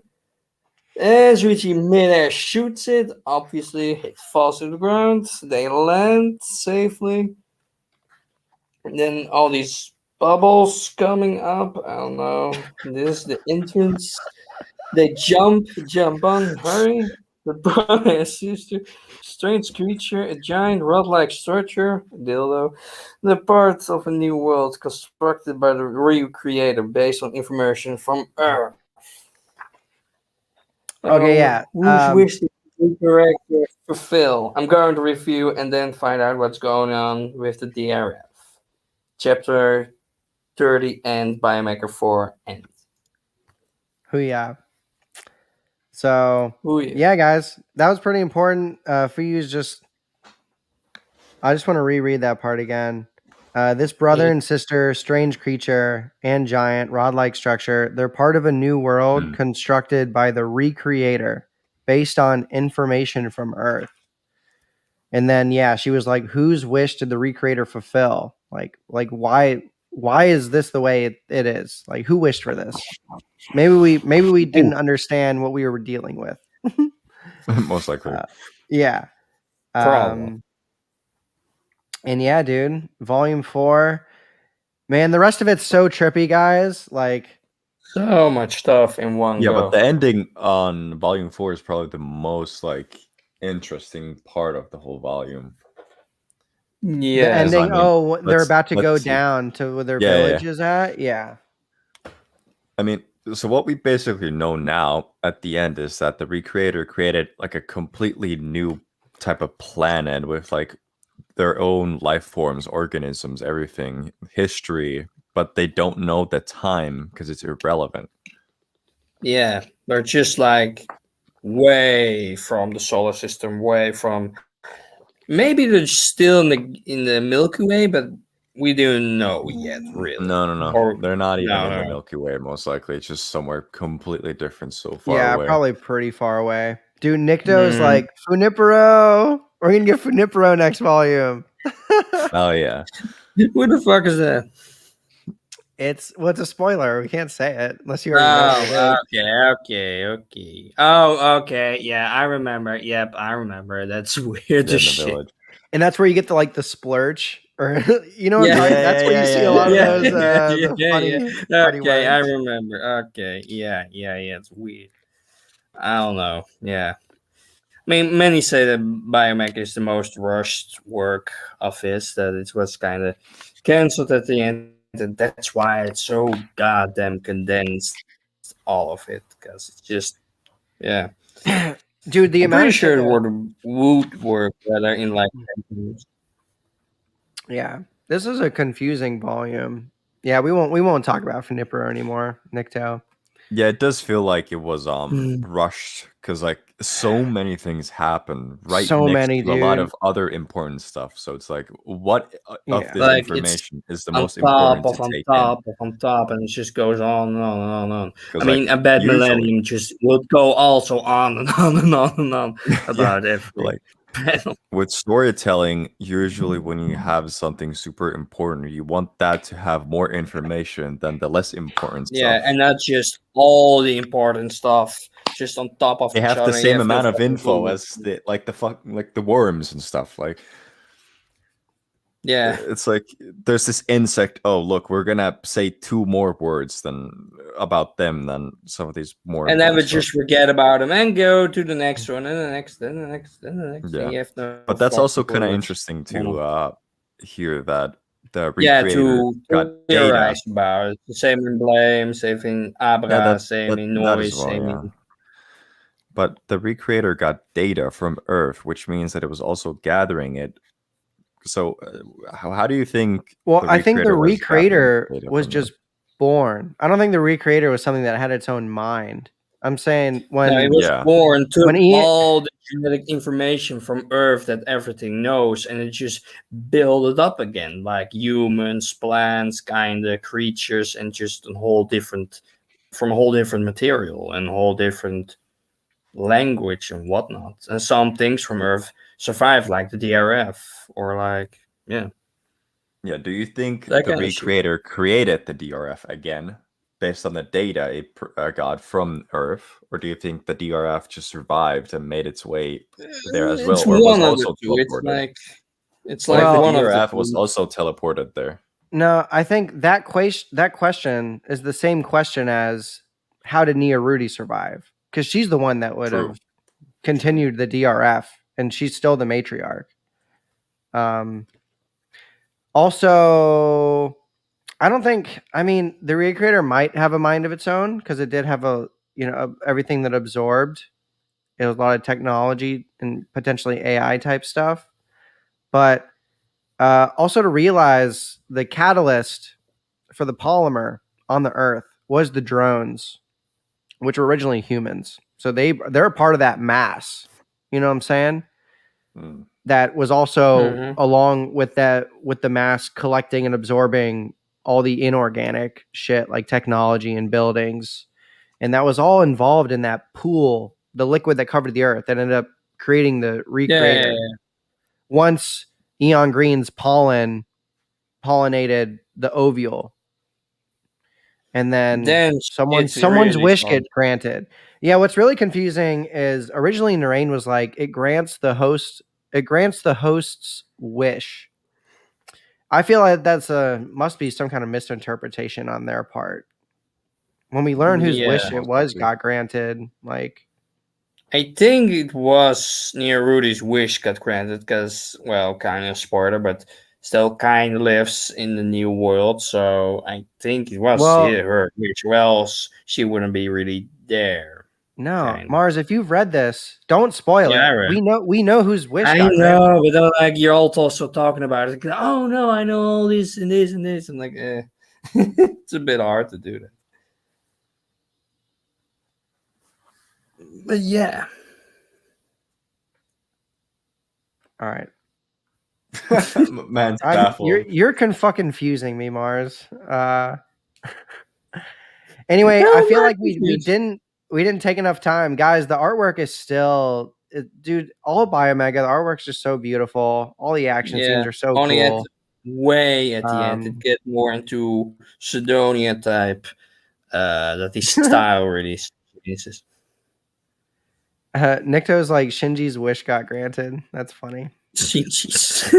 And Zuichi midair shoots it. Obviously, it falls to the ground. They land safely. And then all these bubbles coming up. I don't know. This is the entrance. They jump on, hurry. The brother and sister, strange creature, a giant rod-like structure, a dildo, the part of a new world constructed by the real creator based on information from Earth. Okay, yeah. Whose wish did the character fulfill? I'm going to review and then find out what's going on with the DRF. Chapter 30 and Biomaker 4 end. Hoo-yah. So Ooh, yeah. yeah, guys, that was pretty important. For you is just I just want to reread that part again. This brother and sister, strange creature and giant rod-like structure, they're part of a new world constructed by the recreator based on information from Earth. And then yeah, she was like, whose wish did the recreator fulfill? Like why is this the way it is? Like who wished for this? Maybe we didn't understand what we were dealing with. Most likely. Yeah. Problem. And yeah, dude, volume 4. Man, the rest of it's so trippy, guys. Like So much stuff in one Yeah, go. but the ending on volume 4 is probably the most like interesting part of the whole volume. Yeah. The ending. I mean, They're about to go let's see. down to where their Yeah, village yeah. is at. Yeah. I mean, so what we basically know now at the end is that the Recreator created like a completely new type of planet with like their own life forms, organisms, everything, history, but they don't know the time because it's irrelevant. Yeah, they're just like way from the solar system, way from. Maybe they're still in the Milky Way, but we don't know yet, really. No. Or They're not even in the no. Milky Way, most likely. It's just somewhere completely different so far Yeah, away. probably pretty far away. Dude, Nikto is Mm. like, Funipero! We're gonna get Funipero next volume. Oh, yeah. Who the fuck is that? It's a spoiler. We can't say it unless you already know what it Oh, is. okay. Oh, okay. Yeah, I remember. Yep, I remember. That's weird Yeah, as in the shit. village. And that's where you get the splurge, or you know what Yeah. I'm talking. That's where you see a lot of Yeah, those yeah, the yeah. funny Okay, I words. remember. Okay, yeah. It's weird. I don't know. Yeah. I mean, many say that Biomega is the most rushed work of his, that it was kind of cancelled at the end, and that's why it's so goddamn condensed, all of it, because it's just, yeah. Dude, the I'm amount pretty of shit. sure it would work better in like 10 minutes. Yeah, this is a confusing volume. Yeah, we won't talk about Funipero anymore, Nikto. Yeah, it does feel like it was Mm. rushed because like so many things happen right So next many, to a lot dude. of other important stuff. So it's like, what of Yeah. this Like it's information is the on most top important to of on take in? top of on top, and it just goes on and on and on and on. I Because mean, like a bad usually, millennium just would go also on and on and on and on yeah, about everything. like with storytelling, usually when you have something super important, you want that to have more information than the less important Yeah, stuff. and not just all the important stuff just on top of They each have the other. You same have no amount of fucking info clue. as the worms and stuff. Like Yeah, it's like there's this insect. Oh, look, we're gonna say 2 more words than about them than some of these more and then important we stuff. just forget about them and go to the next one and the next, then the next, then the next. Yeah, And you have no but that's also fucking kind of clue. interesting to hear that the Yeah, Recreator to got theorize data. about it. The same in Blame, same in Yeah, Abra, same in that as Noise, well. same Yeah. in. But the Recreator got data from Earth, which means that it was also gathering it. So, how do you think Well, the I think the Recreator was gathering Recreator data was from Earth? just born. I don't think the Recreator was something that had its own mind. I'm saying No, it when was Yeah, born, took when he all the genetic information from Earth that everything knows, and it just built it up again, like humans, plants, kind of creatures, and just a whole different, from a whole different material and a whole different language and whatnot. And some things from Earth survive, like the DRF, or like, yeah, yeah. Do you think that the kind of shit. Recreator created the DRF again based on the data it got from Earth, or do you think the DRF just survived and made its way there as well, It's or was one of the also two. teleported? It's What like if the well, one of the DRF was two. also teleported there? no, I think that question is the same question as how did Nia Rudy survive? Because she's the one that would True. have continued the DRF, and she's still the matriarch. Also, I don't think. I mean, the Recreator might have a mind of its own because it did have everything that absorbed. It was a lot of technology and potentially AI type stuff, but also to realize the catalyst for the polymer on the Earth was the drones, which were originally humans. So they're a part of that mass. You know what I'm saying? Hmm. That was also Mhm. along with the mass collecting and absorbing all the inorganic shit like technology and buildings, and that was all involved in that pool, the liquid that covered the Earth, that ended up creating the Recreator. Yeah. Once Eon Green's pollen pollinated the ovule, and then Then it's someone's really wish fun. gets granted. Yeah, what's really confusing is originally Nihei was like it grants the host's wish. I feel like that's must be some kind of misinterpretation on their part. When we learn whose Yeah. wish it Most was likely. got granted, like I think it was near Rudy's wish got granted because, well, kind of spoiler, but still kind of lives in the new world. So I think it was well, her wish. Well, else she wouldn't be really there. no, Kind of. Mars, if you've read this, don't spoil Yeah, I it. read. We know whose wish I got granted. know, but then, like, you're all also talking about it. Like, oh no, I know all this and this and this. I'm like, it's a bit hard to do that. But yeah, All right. Man's baffled. You're confusing me, Mars. Anyway, No, I I'm feel not like confused. we didn't take enough time, guys. The artwork is still, dude. All Biomega, the artwork's just so beautiful. All the action scenes Yeah, are so only cool. way at the end it get more into Sidonia type. That the style really changes. Nikto's like Shinji's wish got granted. That's funny. Jeez.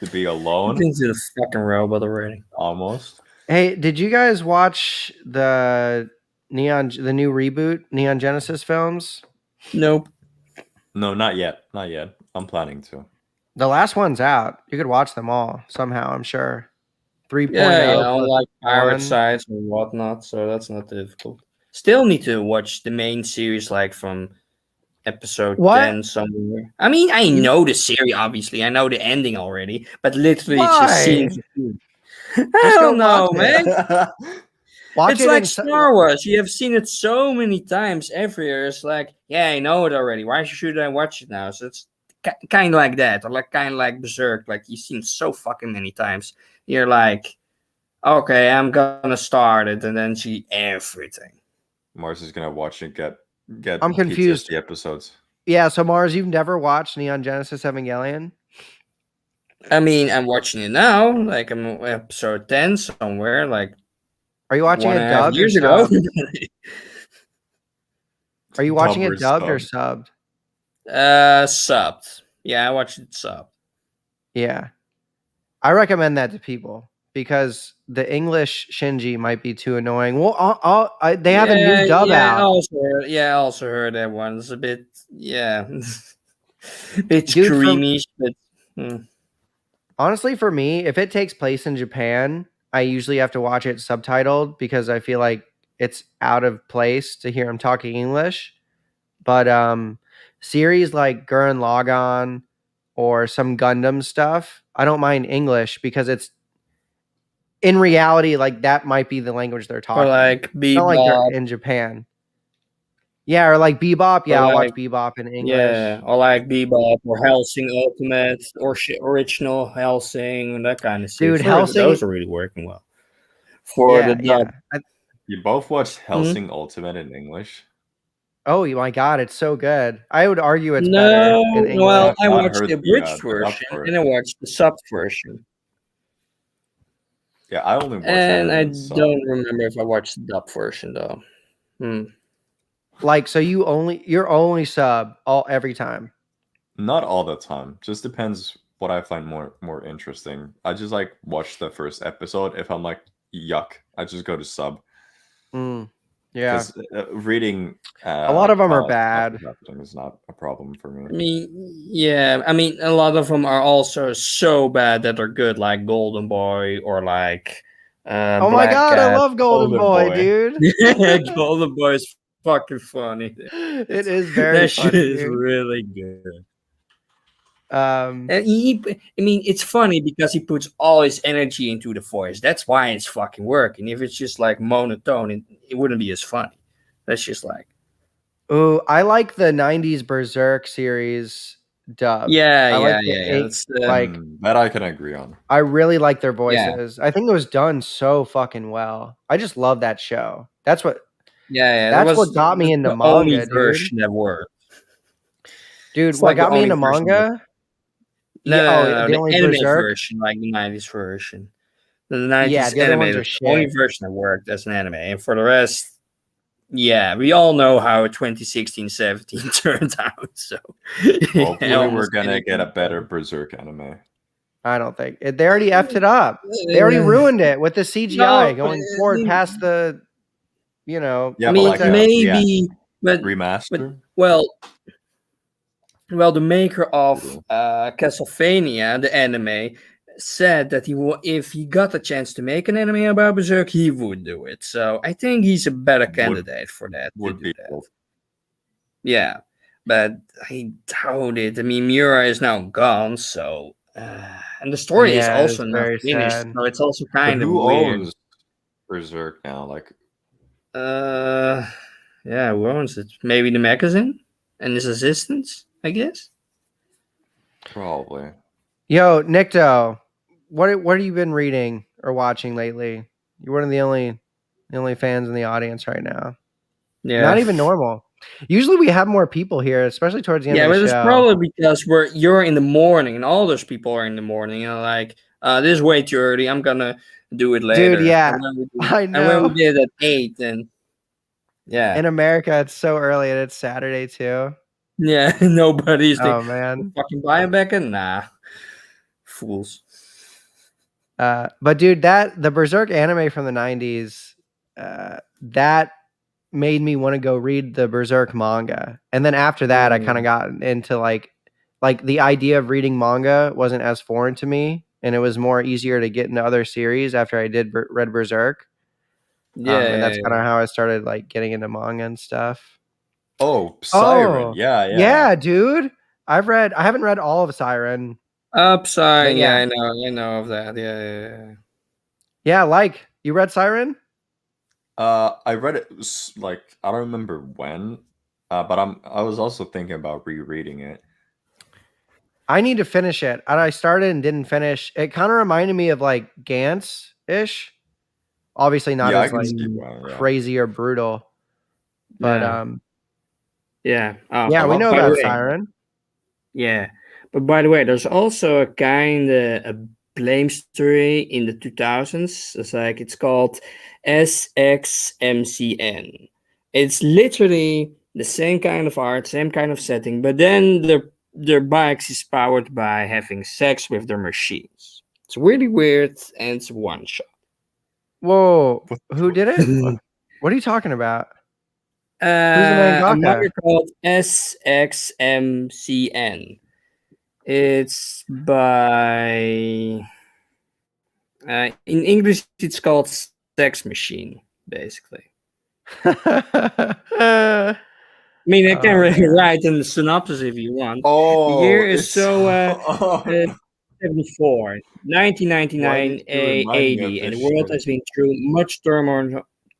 To be alone, Into the fucking robot already. almost. Hey, did you guys watch the new reboot Neon Genesis films? Nope. No, not yet. Not yet. I'm planning to. The last one's out. You could watch them all somehow, I'm sure. 3.0 Yeah, plus unlike pirate 1. sites and whatnot, so that's not difficult. Still need to watch the main series, like from episode What? 10 somewhere. I mean, I know the series, obviously. I know the ending already, but literally it's just Why? scenes. I Just go don't know, watch man. it. Watch It's it like in Star Wars. You have seen it so many times every year. It's like, yeah, I know it already. Why should I watch it now? So it's kind of like that, or like kind of like Berserk. Like you've seen so fucking many times. You're like, okay, I'm gonna start it, and then see everything. Mars is gonna watch and get I'm confused. PTSD episodes. Yeah, so Mars, you've never watched Neon Genesis Evangelion? I mean, I'm watching it now. Like I'm on episode 10 somewhere. Like Are you watching it 1.5 dubbed or years ago. subbed? Are you watching it dubbed or subbed? subbed? Subbed. Yeah, I watched it subbed. Yeah. I recommend that to people because the English Shinji might be too annoying. Well, they have a new dub out. I also heard that one. It's a bit, it's Dude, creamy, but honestly, for me, if it takes place in Japan, I usually have to watch it subtitled because I feel like it's out of place to hear him talking English. But series like Gurren Lagann or some Gundam stuff, I don't mind English because it's in reality like that might be the language they're talking. or like It's not like they're Bebop, in Japan. Yeah, or like Bebop. Yeah, I'll watch like- Bebop in English. or like Bebop or Hellsing Ultimate or original Hellsing and that kind of shit. Dude, Hellsing- those are really working well for the dub. You both watched Hellsing Ultimate in English? Oh my god, it's so good. I would argue it's No, better in English. well, I've I not watched heard the the, abridged the dub version for and I it. watched the sub version. Yeah, I only watched And it I in sub. don't remember if I watched the dub version though. Like, so you're only sub every time. Not all the time. Just depends what I find more interesting. I just like watch the first episode. If I'm like yuck, I just go to sub. Yeah, Because reading a lot of them are stuff bad. happening is not a problem for me. I mean, a lot of them are also so bad that they're good, like Golden Boy or like. Oh my Black god, I Cat. love Golden Boy, Boy. dude. Golden Boy is fucking funny. It is very That funny. shit is Dude. really good. Um, And I mean, it's funny because he puts all his energy into the voice. That's why it's fucking working. If it's just like monotone, it wouldn't be as funny. That's just like. ooh, I like the '90s Berserk series dub. Yeah. That's like That I can agree on. I really like their voices. I think it was done so fucking well. I just love that show. That's what. That's what got me into the manga, only dude. version that worked. Dude, It's what like the got me only into version manga? No, the the only anime Berserk. version, like the 90s version. The 90s Yeah, the other anime ones are is the only shit. version that worked as an anime. And for the rest, yeah, we all know how 2016-17 turned out. So Hopefully we're gonna get a better Berserk anime. I don't think they already effed it up. They already ruined it with the CGI going forward past the you know, Yeah, I but mean, like maybe, but remaster. well, the maker of Brutal. Castlevania, the anime, said that if he got a chance to make an anime about Berserk, he would do it. So I think he's a better candidate for that. To Would do be that. cool. Yeah, but I doubt it. I mean, Miura is now gone, so and the story is yeah, it's also not very finished, sad. so it's also But kind of who weird. owns Berserk now? Like, Uh, yeah, who owns it? Maybe the magazine and his assistants, I guess. probably. Yo, Nikto, what have you been reading or watching lately? You're one of the only fans in the audience right now. Yeah, Not even normal. Usually we have more people here, especially towards the end yeah, of the but it's show. probably because you're in the morning and all those people are in the morning. You know, like this is way too early. I'm gonna do it later. Dude, yeah, And when we I and when we know. did it at 8, then yeah, In America, it's so early and it's Saturday too. yeah, nobody's Oh thinking man. fucking Biomega. Nah, fools. But dude, the Berserk anime from the 90s, that made me want to go read the Berserk manga. And then after that, I kind of got into like the idea of reading manga wasn't as foreign to me, and it was more easier to get into other series after I did read Berserk. And that's kind of how I started like getting into manga and stuff. Oh, Siren. Oh, Yeah. dude. I haven't read all of Siren. Upside, But yeah, yeah. I know of that. Yeah. Yeah, like you read Siren? I read it like I don't remember when, but I was also thinking about rereading it. I need to finish it. I started and didn't finish. It kind of reminded me of like Gantz ish. Obviously not Yeah, I as can like see why. Yeah. crazy or brutal. But yeah. Oh, yeah, we know by the about way, Siren. yeah, but by the way, there's also a kind of a blame story in the 2000s. It's called SXMCN. It's literally the same kind of art, same kind of setting, but then their bikes is powered by having sex with their machines. It's really weird and it's one shot. Whoa, who did it? What are you talking about? Who's the A mangaka? manga called SXMCN. It's by in English it's called Sex Machine, basically. I mean, I can write in the synopsis if you want. The Oh, year is it's so oh, 74, why 1999, did you remind me of 80, and the this world shit? has been through much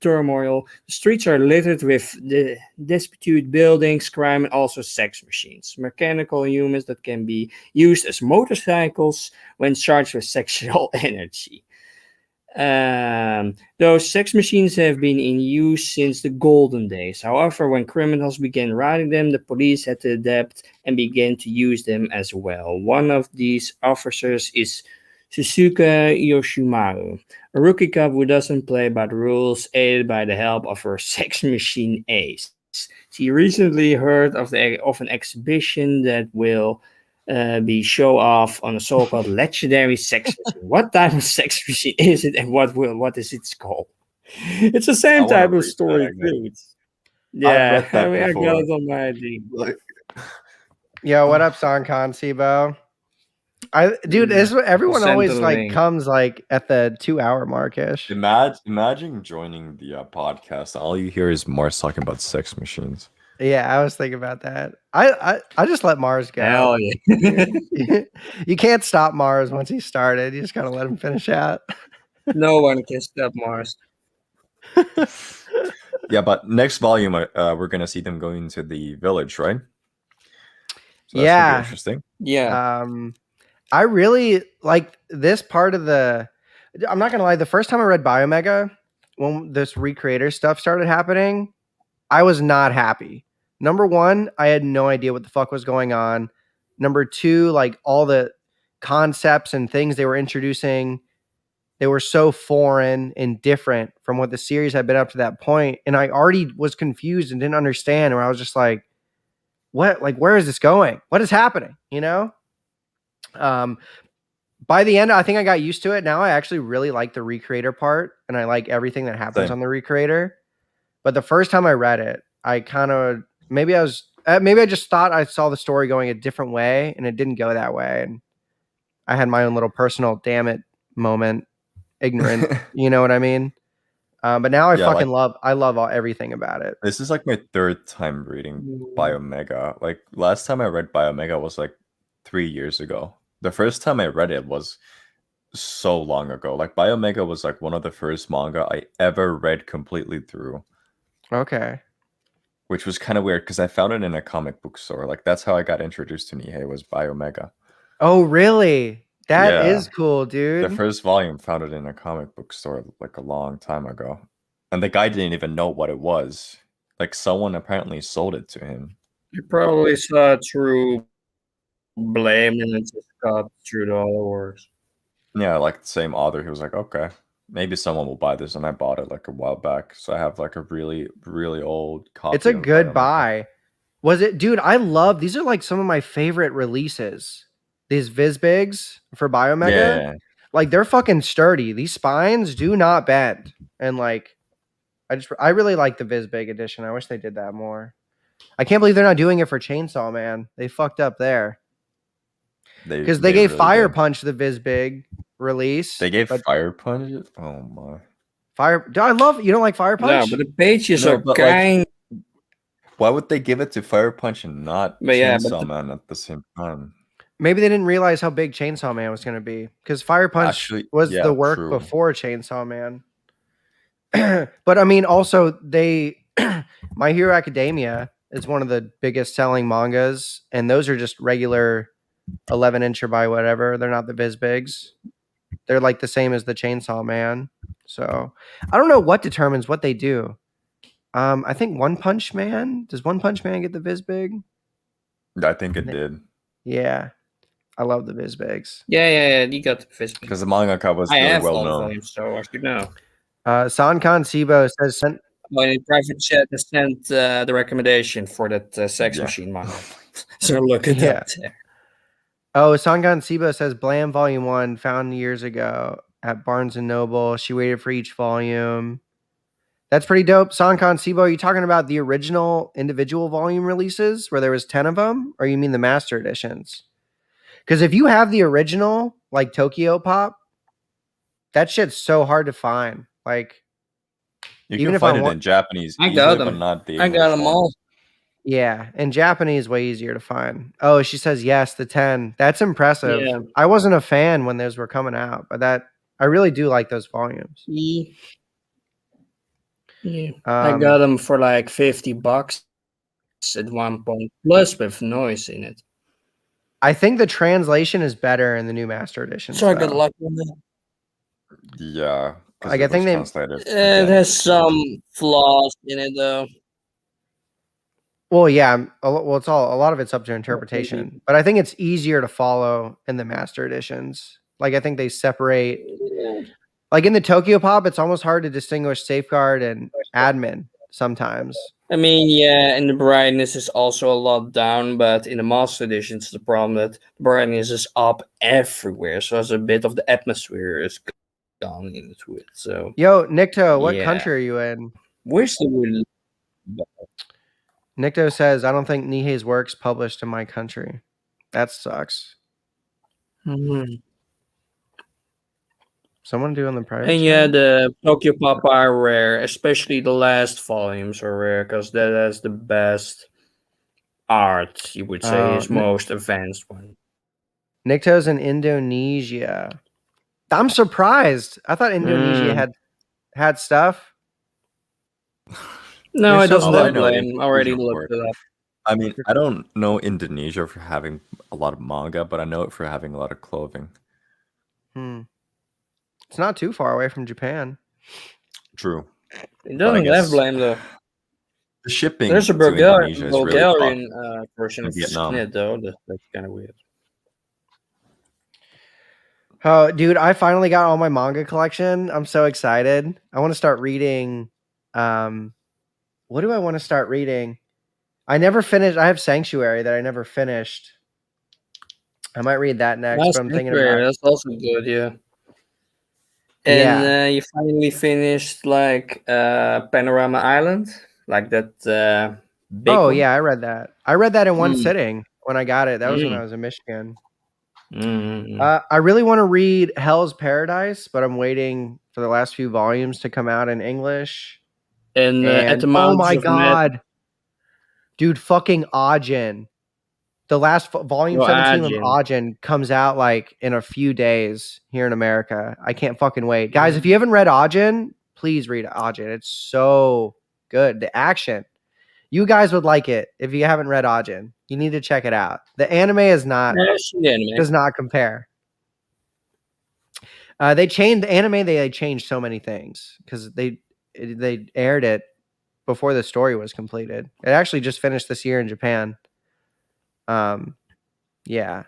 turmoil. The streets are littered with the disputed buildings, crime, and also sex machines. Mechanical humans that can be used as motorcycles when charged with sexual energy. Those sex machines have been in use since the golden days. However, when criminals began riding them, the police had to adapt and began to use them as well. One of these officers is Suzuka Yoshimaru, a rookie cop who doesn't play by the rules, aided by the help of her sex machine ace. She recently heard of an exhibition that will be show off on a so-called legendary sex machine. What type of sex machine is it, and what is its called? It's the I same want to type of read story that. too. I've Yeah, read that I mean, I got before. it on my ID. Like, Yo, what up, Sankan Sibo? Dude, this is what everyone Send always the like link. comes like at the 2 hour markish. imagine joining the podcast. All you hear is Mars talking about sex machines. Yeah, I was thinking about that. I just let Mars go. Hell yeah. You can't stop Mars once he started. You just gotta let him finish out. No one can stop Mars. Yeah, but next volume, we're gonna see them going to the village, right? So that's gonna be interesting. Yeah. I really like this part of the. I'm not gonna lie. The first time I read Biomega, when this recreator stuff started happening, I was not happy. Number one, I had no idea what the fuck was going on. Number two, like all the concepts and things they were introducing, they were so foreign and different from what the series had been up to that point. And I already was confused and didn't understand. Or I was just like, what? Like, where is this going? What is happening? You know? By the end, I think I got used to it. Now I actually really like the recreator part, and I like everything that happens Same. on the recreator. But the first time I read it, I kind of maybe I just thought I saw the story going a different way, and it didn't go that way. And I had my own little personal damn it moment, ignorant. You know what I mean? But now I Yeah, fucking love everything about it. This is like my third time reading Biomega. Like last time I read Biomega was like 3 years ago. The first time I read it was so long ago. Like Biomega was like one of the first manga I ever read completely through, Okay. which was kind of weird because I found it in a comic book store. Like that's how I got introduced to Nihei was Biomega. Oh, really? That Yeah. is cool, The dude. first volume found it in a comic book store like a long time ago. And the guy didn't even know what it was. Like someone apparently sold it to him. You probably saw it through Blame and it just got through the other works. Yeah, like the same author. He was like, okay, maybe someone will buy this. And I bought it like a while back. So I have like a really, really old copy. It's a of good Biomega. buy. Was it, dude? I love these are like some of my favorite releases. These Vizbigs for Biomega. Yeah. Like they're fucking sturdy. These spines do not bend. And like I really like the Vizbig edition. I wish they did that more. I can't believe they're not doing it for Chainsaw Man. They fucked up there. Because they gave really Fire did. Punch the Vizbig release. They gave but Fire Punch it? Oh my. Fire. I love. You don't like Fire Punch? No, but the pages No, are but, like, kind. Why would they give it to Fire Punch and not But yeah, but Chainsaw Man at the same time? Maybe they didn't realize how big Chainsaw Man was going to be because Fire Punch Actually, was yeah, the work true. before Chainsaw Man. But I mean, also they, My Hero Academia is one of the biggest selling mangas, and those are just regular 11-incher by whatever. They're not the Vizbigs. They're like the same as the Chainsaw Man. So I don't know what determines what they do. I think One Punch Man. Does One Punch Man get the Vizbig? I think it did. Yeah, I love the Vizbigs. Yeah, you got the physics. Because the mangaka was I really have well all the known. volumes, so I should know. Sankan Sibo says When in private chat, I sent the recommendation for that Sex Yeah. Machine manga. So look it Yeah. up there. Oh, Sangan Sibo says Blam Volume 1 found years ago at Barnes & Noble. She waited for each volume. That's pretty dope. Sankan Sibo, are you talking about the original individual volume releases where there was 10 of them? Or you mean the master editions? Because if you have the original, like Tokyo Pop, that shit's so hard to find. Like, You even can if find I it want- in Japanese I easily, got but them. not the I English got them one. all. yeah, in Japanese, way easier to find. Oh, she says yes, the 10. That's impressive. Yeah. I wasn't a fan when those were coming out, but I really do like those volumes. Yeah. I Um, got them for like $50 at one point, plus with noise in it. I think the translation is better in the new master edition. So I got lucky on that. Yeah. because Like, it I think was they- translated It again. has some flaws in it, though. Well, yeah. A lot of it's up to interpretation, but I think it's easier to follow in the master editions. Like, I think they separate. Like in the Tokyo Pop, it's almost hard to distinguish Safeguard and Admin sometimes. I mean, yeah, and the brightness is also a lot down, but in the master edition, it's the problem that the brightness is up everywhere, so as a bit of the atmosphere is gone into it. So, Yo, Nikto, what Yeah. country are you in? where's the real? Nikto says, I don't think Nihei's work's published in my country. That sucks. Someone do on the private And yeah, chat? the Tokyo Pop are rare, especially the last volumes are rare because that has the best art. You would say is most advanced one. Nikto's in Indonesia. I'm surprised. I thought Indonesia had stuff. No, You're I so don't All I have know is blame. Already Indonesia looked it up. I mean, I don't know Indonesia for having a lot of manga, but I know it for having a lot of clothing. It's not too far away from Japan. True. It doesn't guess have blame though. The shipping There's a to Indonesia is really Bulgarian version in of Vietnam. Snit though. That's kind of weird. Oh, dude, I finally got all my manga collection. I'm so excited. I want to start reading. What do I want to start reading? I never finished. I have Sanctuary that I never finished. I might read that next, but I'm thinking about. That's also good, yeah. And Yeah. you finally finished like Panorama Island, like that big Oh one. yeah, I read that. I read that in one Mm. sitting when I got it. That was when Mm. I was in Michigan. Mm. I really want to read Hell's Paradise, but I'm waiting for the last few volumes to come out in English. And at And the oh Mountains my of Madness. god, dude, fucking Ajin. The last volume 17 of Ajin. Ajin comes out like in a few days here in America. I can't fucking wait. Guys, if you haven't read Ajin, please read Ajin. It's so good. The action. You guys would like it if you haven't read Ajin. You need to check it out. The anime is not Yeah, I've seen the anime. does not compare. They changed the anime. They changed so many things because they aired it before the story was completed. It actually just finished this year in Japan. Yeah.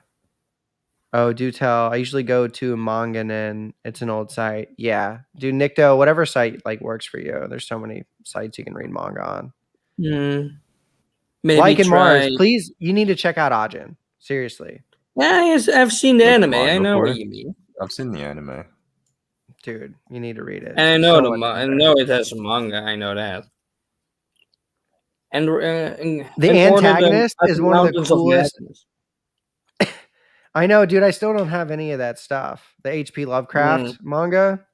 Oh, do tell. I usually go to Manganin. It's an old site. Yeah, dude, Nikto, whatever site like works for you. There's so many sites you can read manga on. Maybe Like in Mars, try. please. You need to check out Ajin. Seriously, Yeah, yes, I've seen the Like anime. I manga know for what it? you mean. I've seen the anime. dude, you need to read it. And I know So much I better. know it has a manga. I know that. And The and order them antagonist at is the one of the Mountains of coolest. Madness. I know, dude. I still don't have any of that stuff. The H.P. Lovecraft manga.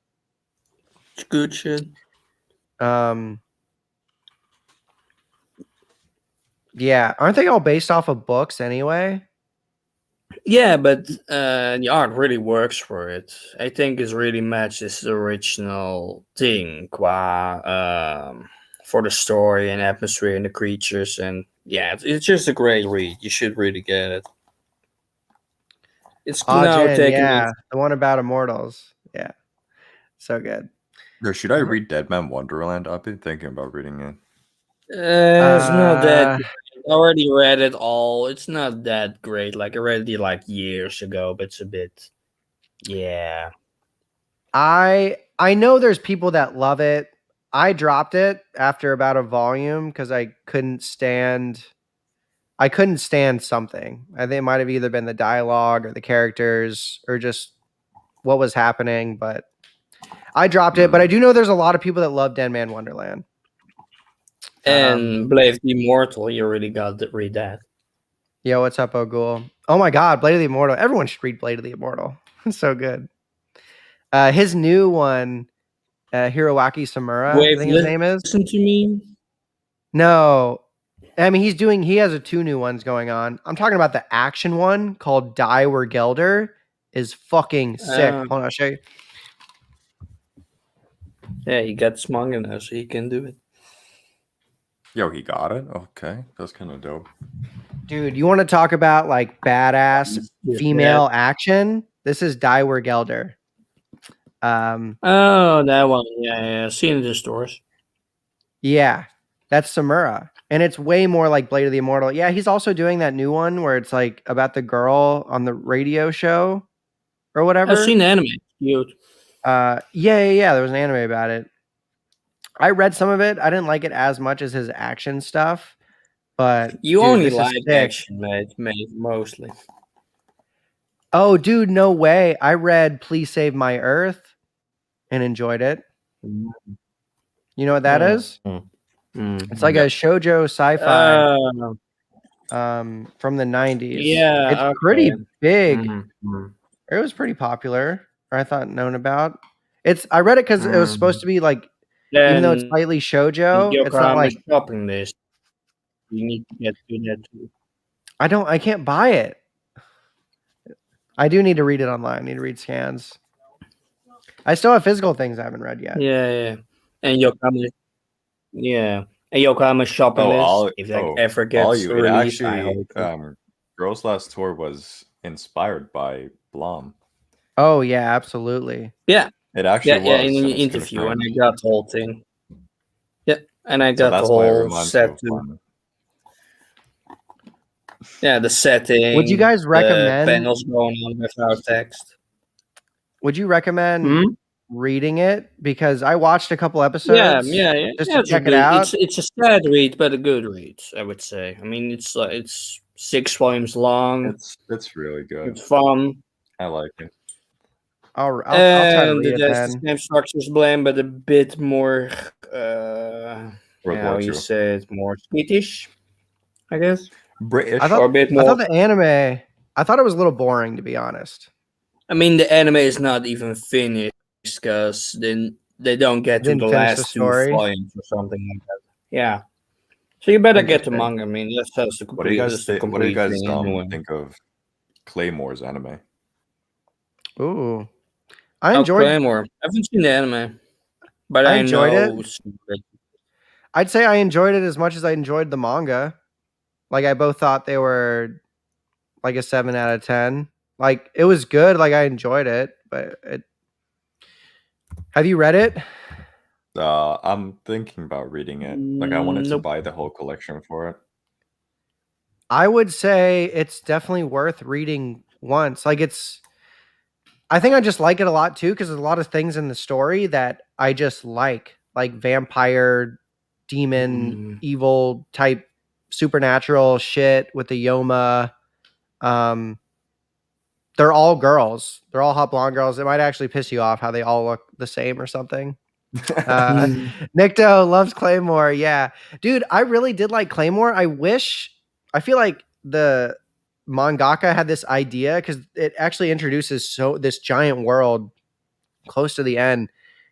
It's good shit. Yeah, aren't they all based off of books anyway? Yeah, but the art really works for it. I think it really matches the original thing for the story and atmosphere and the creatures, and yeah, it's just a great read. You should really get it. It's now Ajin, taking yeah, it. the one about immortals. Yeah, so good. Or should I read Dead Man Wonderland? I've been thinking about reading it. It's not that Uh, great. I already read it all. It's not that great. Like I read it like years ago, but it's a bit. Yeah. I know there's people that love it. I dropped it after about a volume because I couldn't stand something. I think it might have either been the dialogue or the characters or just what was happening, but I dropped it. But I do know there's a lot of people that love Dead Man Wonderland. And Blade the Immortal, you really got to read that. Yo, what's up, Ogul? Oh my god, Blade of the Immortal. Everyone should read Blade of the Immortal. It's so good. His new one, Hiroaki Samura, I Wait, think his name is. listen to me. No, I mean he has two new ones going on. I'm talking about the action one called Die Were Gelder is fucking sick. Hold on, I'll show you. Yeah, he got this manga now, so he can do it. Yo, he got it? Okay, that's kind of dope. Dude, you want to talk about like badass female action? This is Die Were Gelder. Oh, that one. Yeah, seen it in the stores. Yeah, that's Samura. And it's way more like Blade of the Immortal. Yeah, he's also doing that new one where it's like about the girl on the radio show or whatever. I've seen the anime. Cute. Yeah. There was an anime about it. I read some of it. I didn't like it as much as his action stuff, but you dude, only this like is sick. action, mate, mostly. Oh, dude, no way! I read "Please Save My Earth" and enjoyed it. You know what that is? It's like a shoujo sci-fi from the 90s. Yeah, it's pretty big. It was pretty popular, or I thought known about. I read it because it was supposed to be like, even though it's slightly shoujo, it's not like shopping list. You need to get to that too. I can't buy it. I do need to read it online. I need to read scans. I still have physical things I haven't read yet. Yeah. And Yokohama shopping list. If that ever gets released, I hope. Girls Last Tour was inspired by Blom. Oh yeah, absolutely. Yeah, it actually was. Yeah, in the interview, and I got the whole thing. Yeah, and I got the whole set. Yeah, the setting. Would you guys recommend panels going on without text? Would you recommend reading it? Because I watched a couple episodes. Yeah. Just to check it out. It's a sad read, but a good read, I would say. I mean, it's 6 volumes long. It's really good. It's fun. I like it. I'll try to And read it it has the then. same structures blame, but a bit more, World how War you II. say it, more Swedish, I guess. British. Or a bit I more. thought the anime. I thought it was a little boring, to be honest. I mean, the anime is not even finished because they don't get to Didn't the finish the last 2 story. volumes or something like that. Yeah. So you better get the Interesting. manga. I mean, that's the What do you complete. guys That's the think? What do you complete guys thing anyway. think of Claymore's anime? Ooh, I Oh, enjoyed. Claymore. I haven't seen the anime, but I I enjoyed it. know. I'd say I enjoyed it as much as I enjoyed the manga. Like I both thought they were like a 7 out of 10. Like it was good. Like I enjoyed it, but have you read it? I'm thinking about reading it. Like I wanted to Nope. buy the whole collection for it. I would say it's definitely worth reading once. I think I just like it a lot too because there's a lot of things in the story that I just like vampire, demon, evil type supernatural shit with the Yoma. They're all girls. They're all hot blonde girls. It might actually piss you off how they all look the same or something. Nikto loves Claymore. Yeah. Dude, I really did like Claymore. I feel like the mangaka had this idea because it actually introduces this giant world close to the end,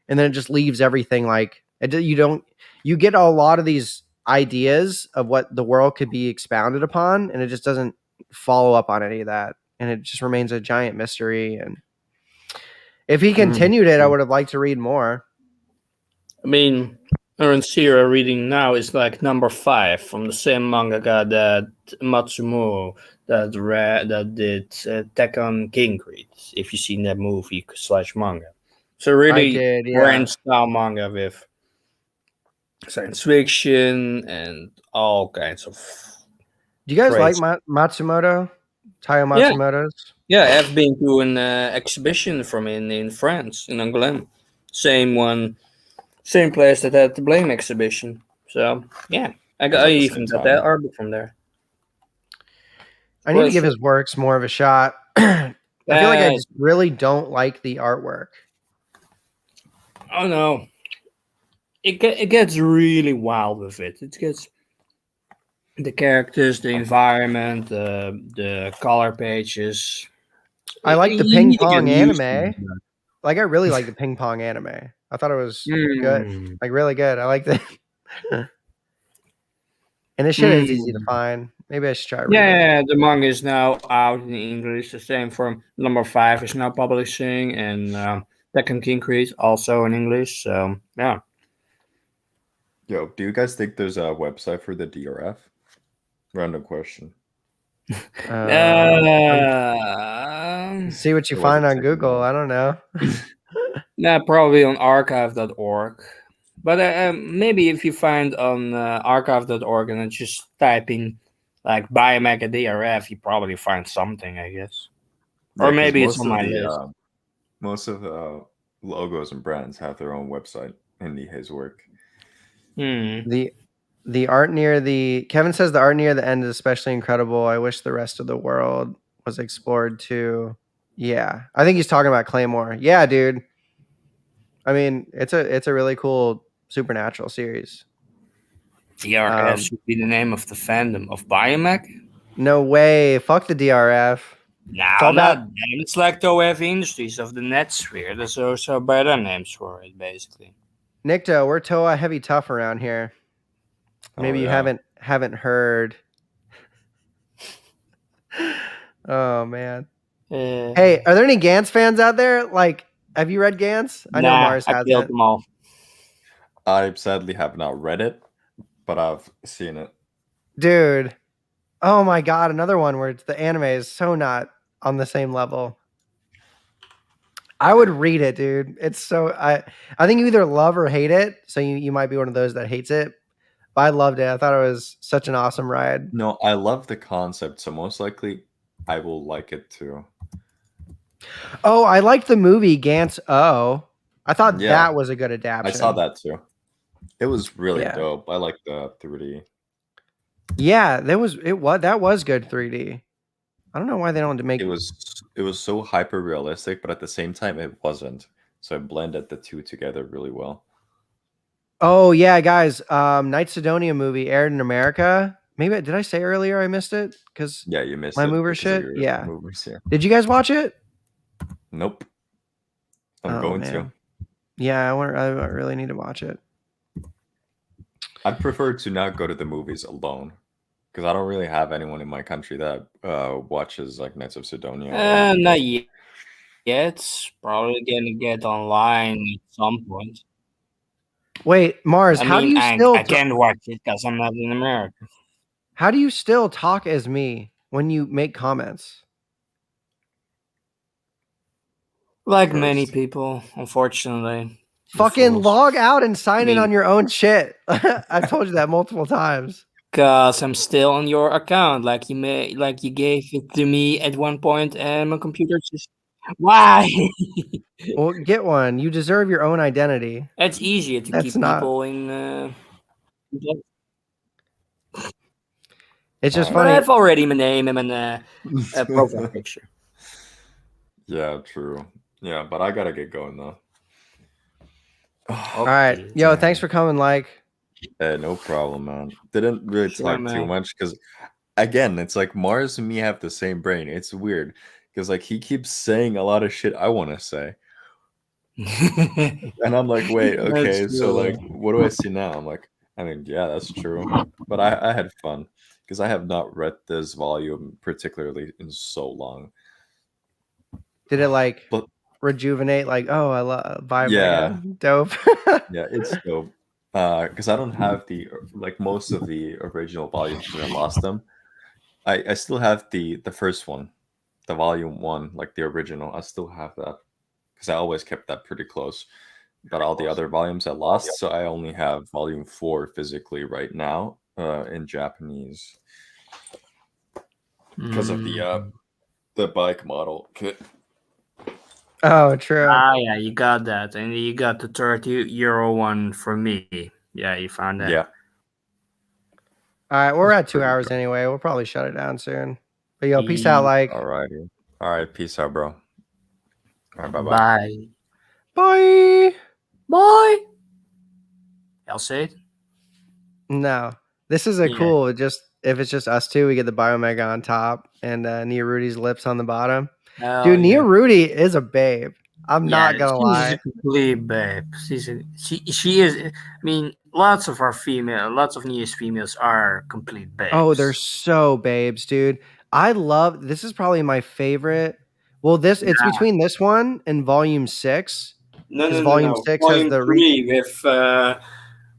and then it just leaves everything like you get a lot of these ideas of what the world could be expounded upon, and it just doesn't follow up on any of that, and it just remains a giant mystery. And if he continued it, I would have liked to read more. I mean, Aaron Sierra reading now is like number 5 from the same mangaka that Matsumo that did Tekken King Creed. If you've seen that movie / manga, so really did, yeah. grand style manga with science fiction and all kinds of. Do you guys like crazy. Matsumoto? Taiyo Yeah. Matsumoto's? Yeah, I've been to an exhibition from in France in Angoulême. Same place that had the Blame exhibition. So yeah, I Was at the even same got that time? art book from there. I need to give his works more of a shot. I feel like I just really don't like the artwork. Oh no, it gets really wild with it. It gets the characters, the environment, the color pages. I like the You ping need to get pong used to anime. it. Like I really like the ping pong anime. I thought it was good. Mm. Like really good. I liked it. And this shit is easy to find. Maybe I should try reading it. Yeah, the manga is now out in English. The same from number 5 is now publishing, and Tekken King Creed also in English. So yeah. Yo, do you guys think there's a website for the DRF? Random question. See what you Or was find it on taken Google. down? I don't know. Yeah, probably on archive.org. But maybe if you find on archive.org and then just type in like Biomega DRF, you probably find something, I guess. Yeah, Or 'cause maybe it's most on of my the, list. Most of the logos and brands have their own website in Nihei's work. The art near the Kevin says the art near the end is especially incredible. I wish the rest of the world was explored too. Yeah. I think he's talking about Claymore. Yeah, dude. I mean, it's a really cool supernatural series. DRF should be the name of the fandom of Biomech. No way. Fuck the DRF. No, all not about- them. It's like the Heavy Industries of the net sphere. There's also better names for it, basically. Nikto, we're Toa heavy tough around here. Maybe you haven't heard. Oh man. Hey, are there any Gantz fans out there? Like, have you read Gantz? I know Mars I hasn't. killed them all. I sadly have not read it, but I've seen it. Dude. Oh my god, another one where the anime is so not on the same level. I would read it, dude. It's so I think you either love or hate it. So you might be one of those that hates it. But I loved it. I thought it was such an awesome ride. No, I love the concept, so most likely I will like it too. Oh, I liked the movie Gantz O. I thought Yeah. that was a good adaptation. I saw that too. It was really Yeah. dope. I like the 3D. Yeah, that was good 3D. I don't know why they don't make It was was so hyper realistic, but at the same time it wasn't. So it blended the two together really well. Oh yeah, guys. Night Sidonia movie aired in America. Maybe did I say earlier I missed it because Yeah, you missed my it mover because of shit? your Yeah. movers here. Did you guys watch it? Nope. I'm Oh, going man. to. Yeah, I really need to watch it. I'd prefer to not go to the movies alone because I don't really have anyone in my country that watches like Knights of Sidonia. Or... Not yet. It's probably gonna get online at some point. Wait, Mars, I how do mean, you still I can't watch it because I'm not in America. how do you still talk as me when you make comments? Like many Cursed. people, unfortunately. You Fucking fools. log out and sign in Me. on your own shit. I've told you that multiple times. Cause I'm still on your account, like you gave it to me at one point, and my computer just why? Well, get one. You deserve your own identity. It's easier to That's keep not. people in. It's just But funny. I've already my name and my profile picture. Yeah, true. Yeah, but I gotta get going though. All right, Okay, yo, yeah. thanks for coming. Like, No problem, man. Didn't really Sure, talk too man. much because, again, it's like Mars and me have the same brain. It's weird because like he keeps saying a lot of shit I want to say, and I'm like, wait, okay, That's so like, true. what do I see now? I'm like, I mean, yeah, that's true, but I had fun because I have not read this volume particularly in so long. did it like But rejuvenate? Like, oh, I love yeah, Biomega. Dope. yeah, it's dope. Because I don't have the like most of the original volumes because I lost them. I still have the first one, the volume one, like the original. I still have that because I always kept that pretty close. But all the other volumes I lost, so I only have volume 4 physically right now, in Japanese because of the bike model kit. Oh, true. Ah, yeah, you got that, and you got the €30 one from me. Yeah, you found that. Yeah, All right, we're at 2 pretty hours good. anyway. We'll probably shut it down soon. But yo, peace out. Like, Alrighty. All right, peace out, bro. All right, bye bye. Bye. bye. Bye. I'll say it. No, this is a Yeah. cool. Just if it's just us two, we get the Biomega on top and Nia Rudy's lips on the bottom. Hell Dude, Nia yeah. Rudy is a babe. I'm not gonna she's lie. a complete babe. She is. I mean, lots of Nia's females are complete babes. Oh, they're so babes, dude. I love this is probably my favorite. Well, it's between this one and volume 6. no, Because volume 6 has Volume the 3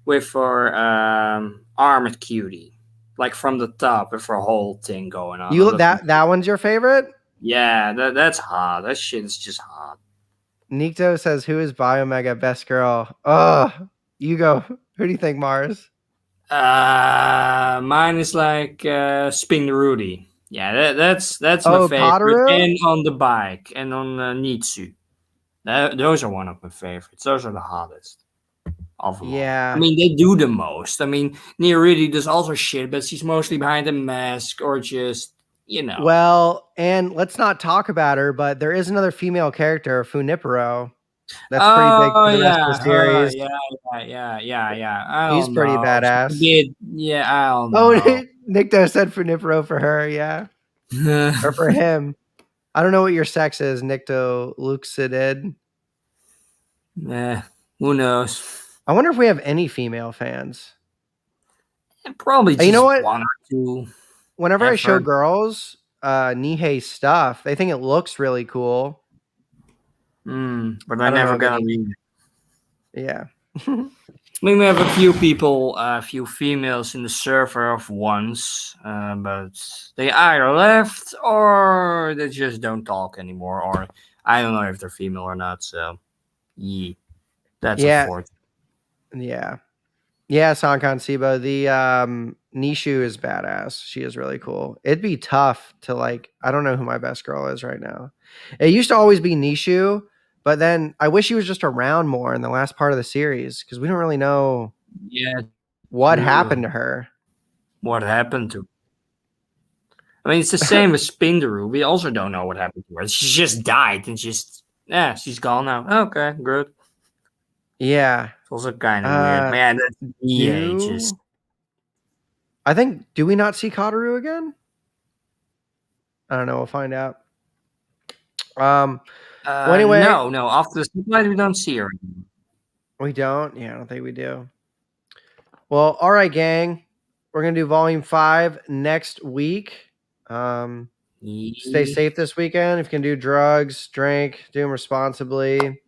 with our armored cutie, like from the top with her whole thing going on. you I'm that one's your favorite? Yeah, that's hot. That shit is just hot. Nikto says, "Who is Biomega best girl?" Oh, you go. Who do you think, Mars? Mine is like Spin Rudy. Yeah, that's my Oh, favorite. Kataru? And on the bike and on Nitsu. Those are one of my favorites. Those are the hottest of them all. Yeah. I mean, they do the most. I mean, Nia Rudy does also shit, but she's mostly behind a mask or just, you know. Well, and let's not talk about her, but there is another female character, Funipero. That's pretty big for the rest of the series. Yeah. I She's don't pretty know. badass. Yeah, I don't Oh, know. Nikto said Funipero for her, yeah. Or for him. I don't know what your sex is, Nikto Luxidid. Who knows? I wonder if we have any female fans. Probably just You know what? 1 or 2. Whenever I show Effort. girls Nihei stuff, they think it looks really cool. But I I'm don't never know gonna if read it. Yeah. I mean, we have a few people, a few females in the server of ones, but they either left or they just don't talk anymore, or I don't know if they're female or not. So, yeah, that's unfortunate. Yeah. Yeah, Sankan Sibo. The Nishu is badass. She is really cool. It'd be tough to I don't know who my best girl is right now. It used to always be Nishu, but then I wish he was just around more in the last part of the series because we don't really know Yeah, what true. happened to her. What happened to? I mean, it's the same with Spinderu. We also don't know what happened to her. She just died and she's gone now. Okay, good. Yeah. It's also kind of weird. Man, that's Nihei Do just. I think? Do we not see Kataru again? I don't know. We'll find out. Well, anyway, No. After the spotlight, we don't see her anymore. we don't. Yeah, I don't think we do. Well, all right, gang. We're gonna do volume 5 next week. Stay safe this weekend. If you can do drugs, drink, do them responsibly.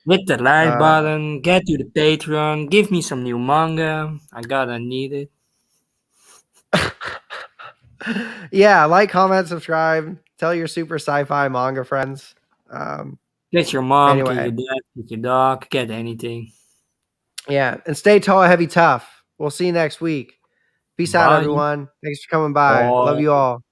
Hit the like button, get to the Patreon, give me some new manga. I gotta need it. Yeah, like, comment, subscribe. Tell your super sci-fi manga friends. Get your mom, Anyway. get your dad, get your dog, get anything. Yeah, and stay tall, heavy, tough. We'll see you next week. Peace out, Bye. everyone. Thanks for coming by. Bye. Love you all.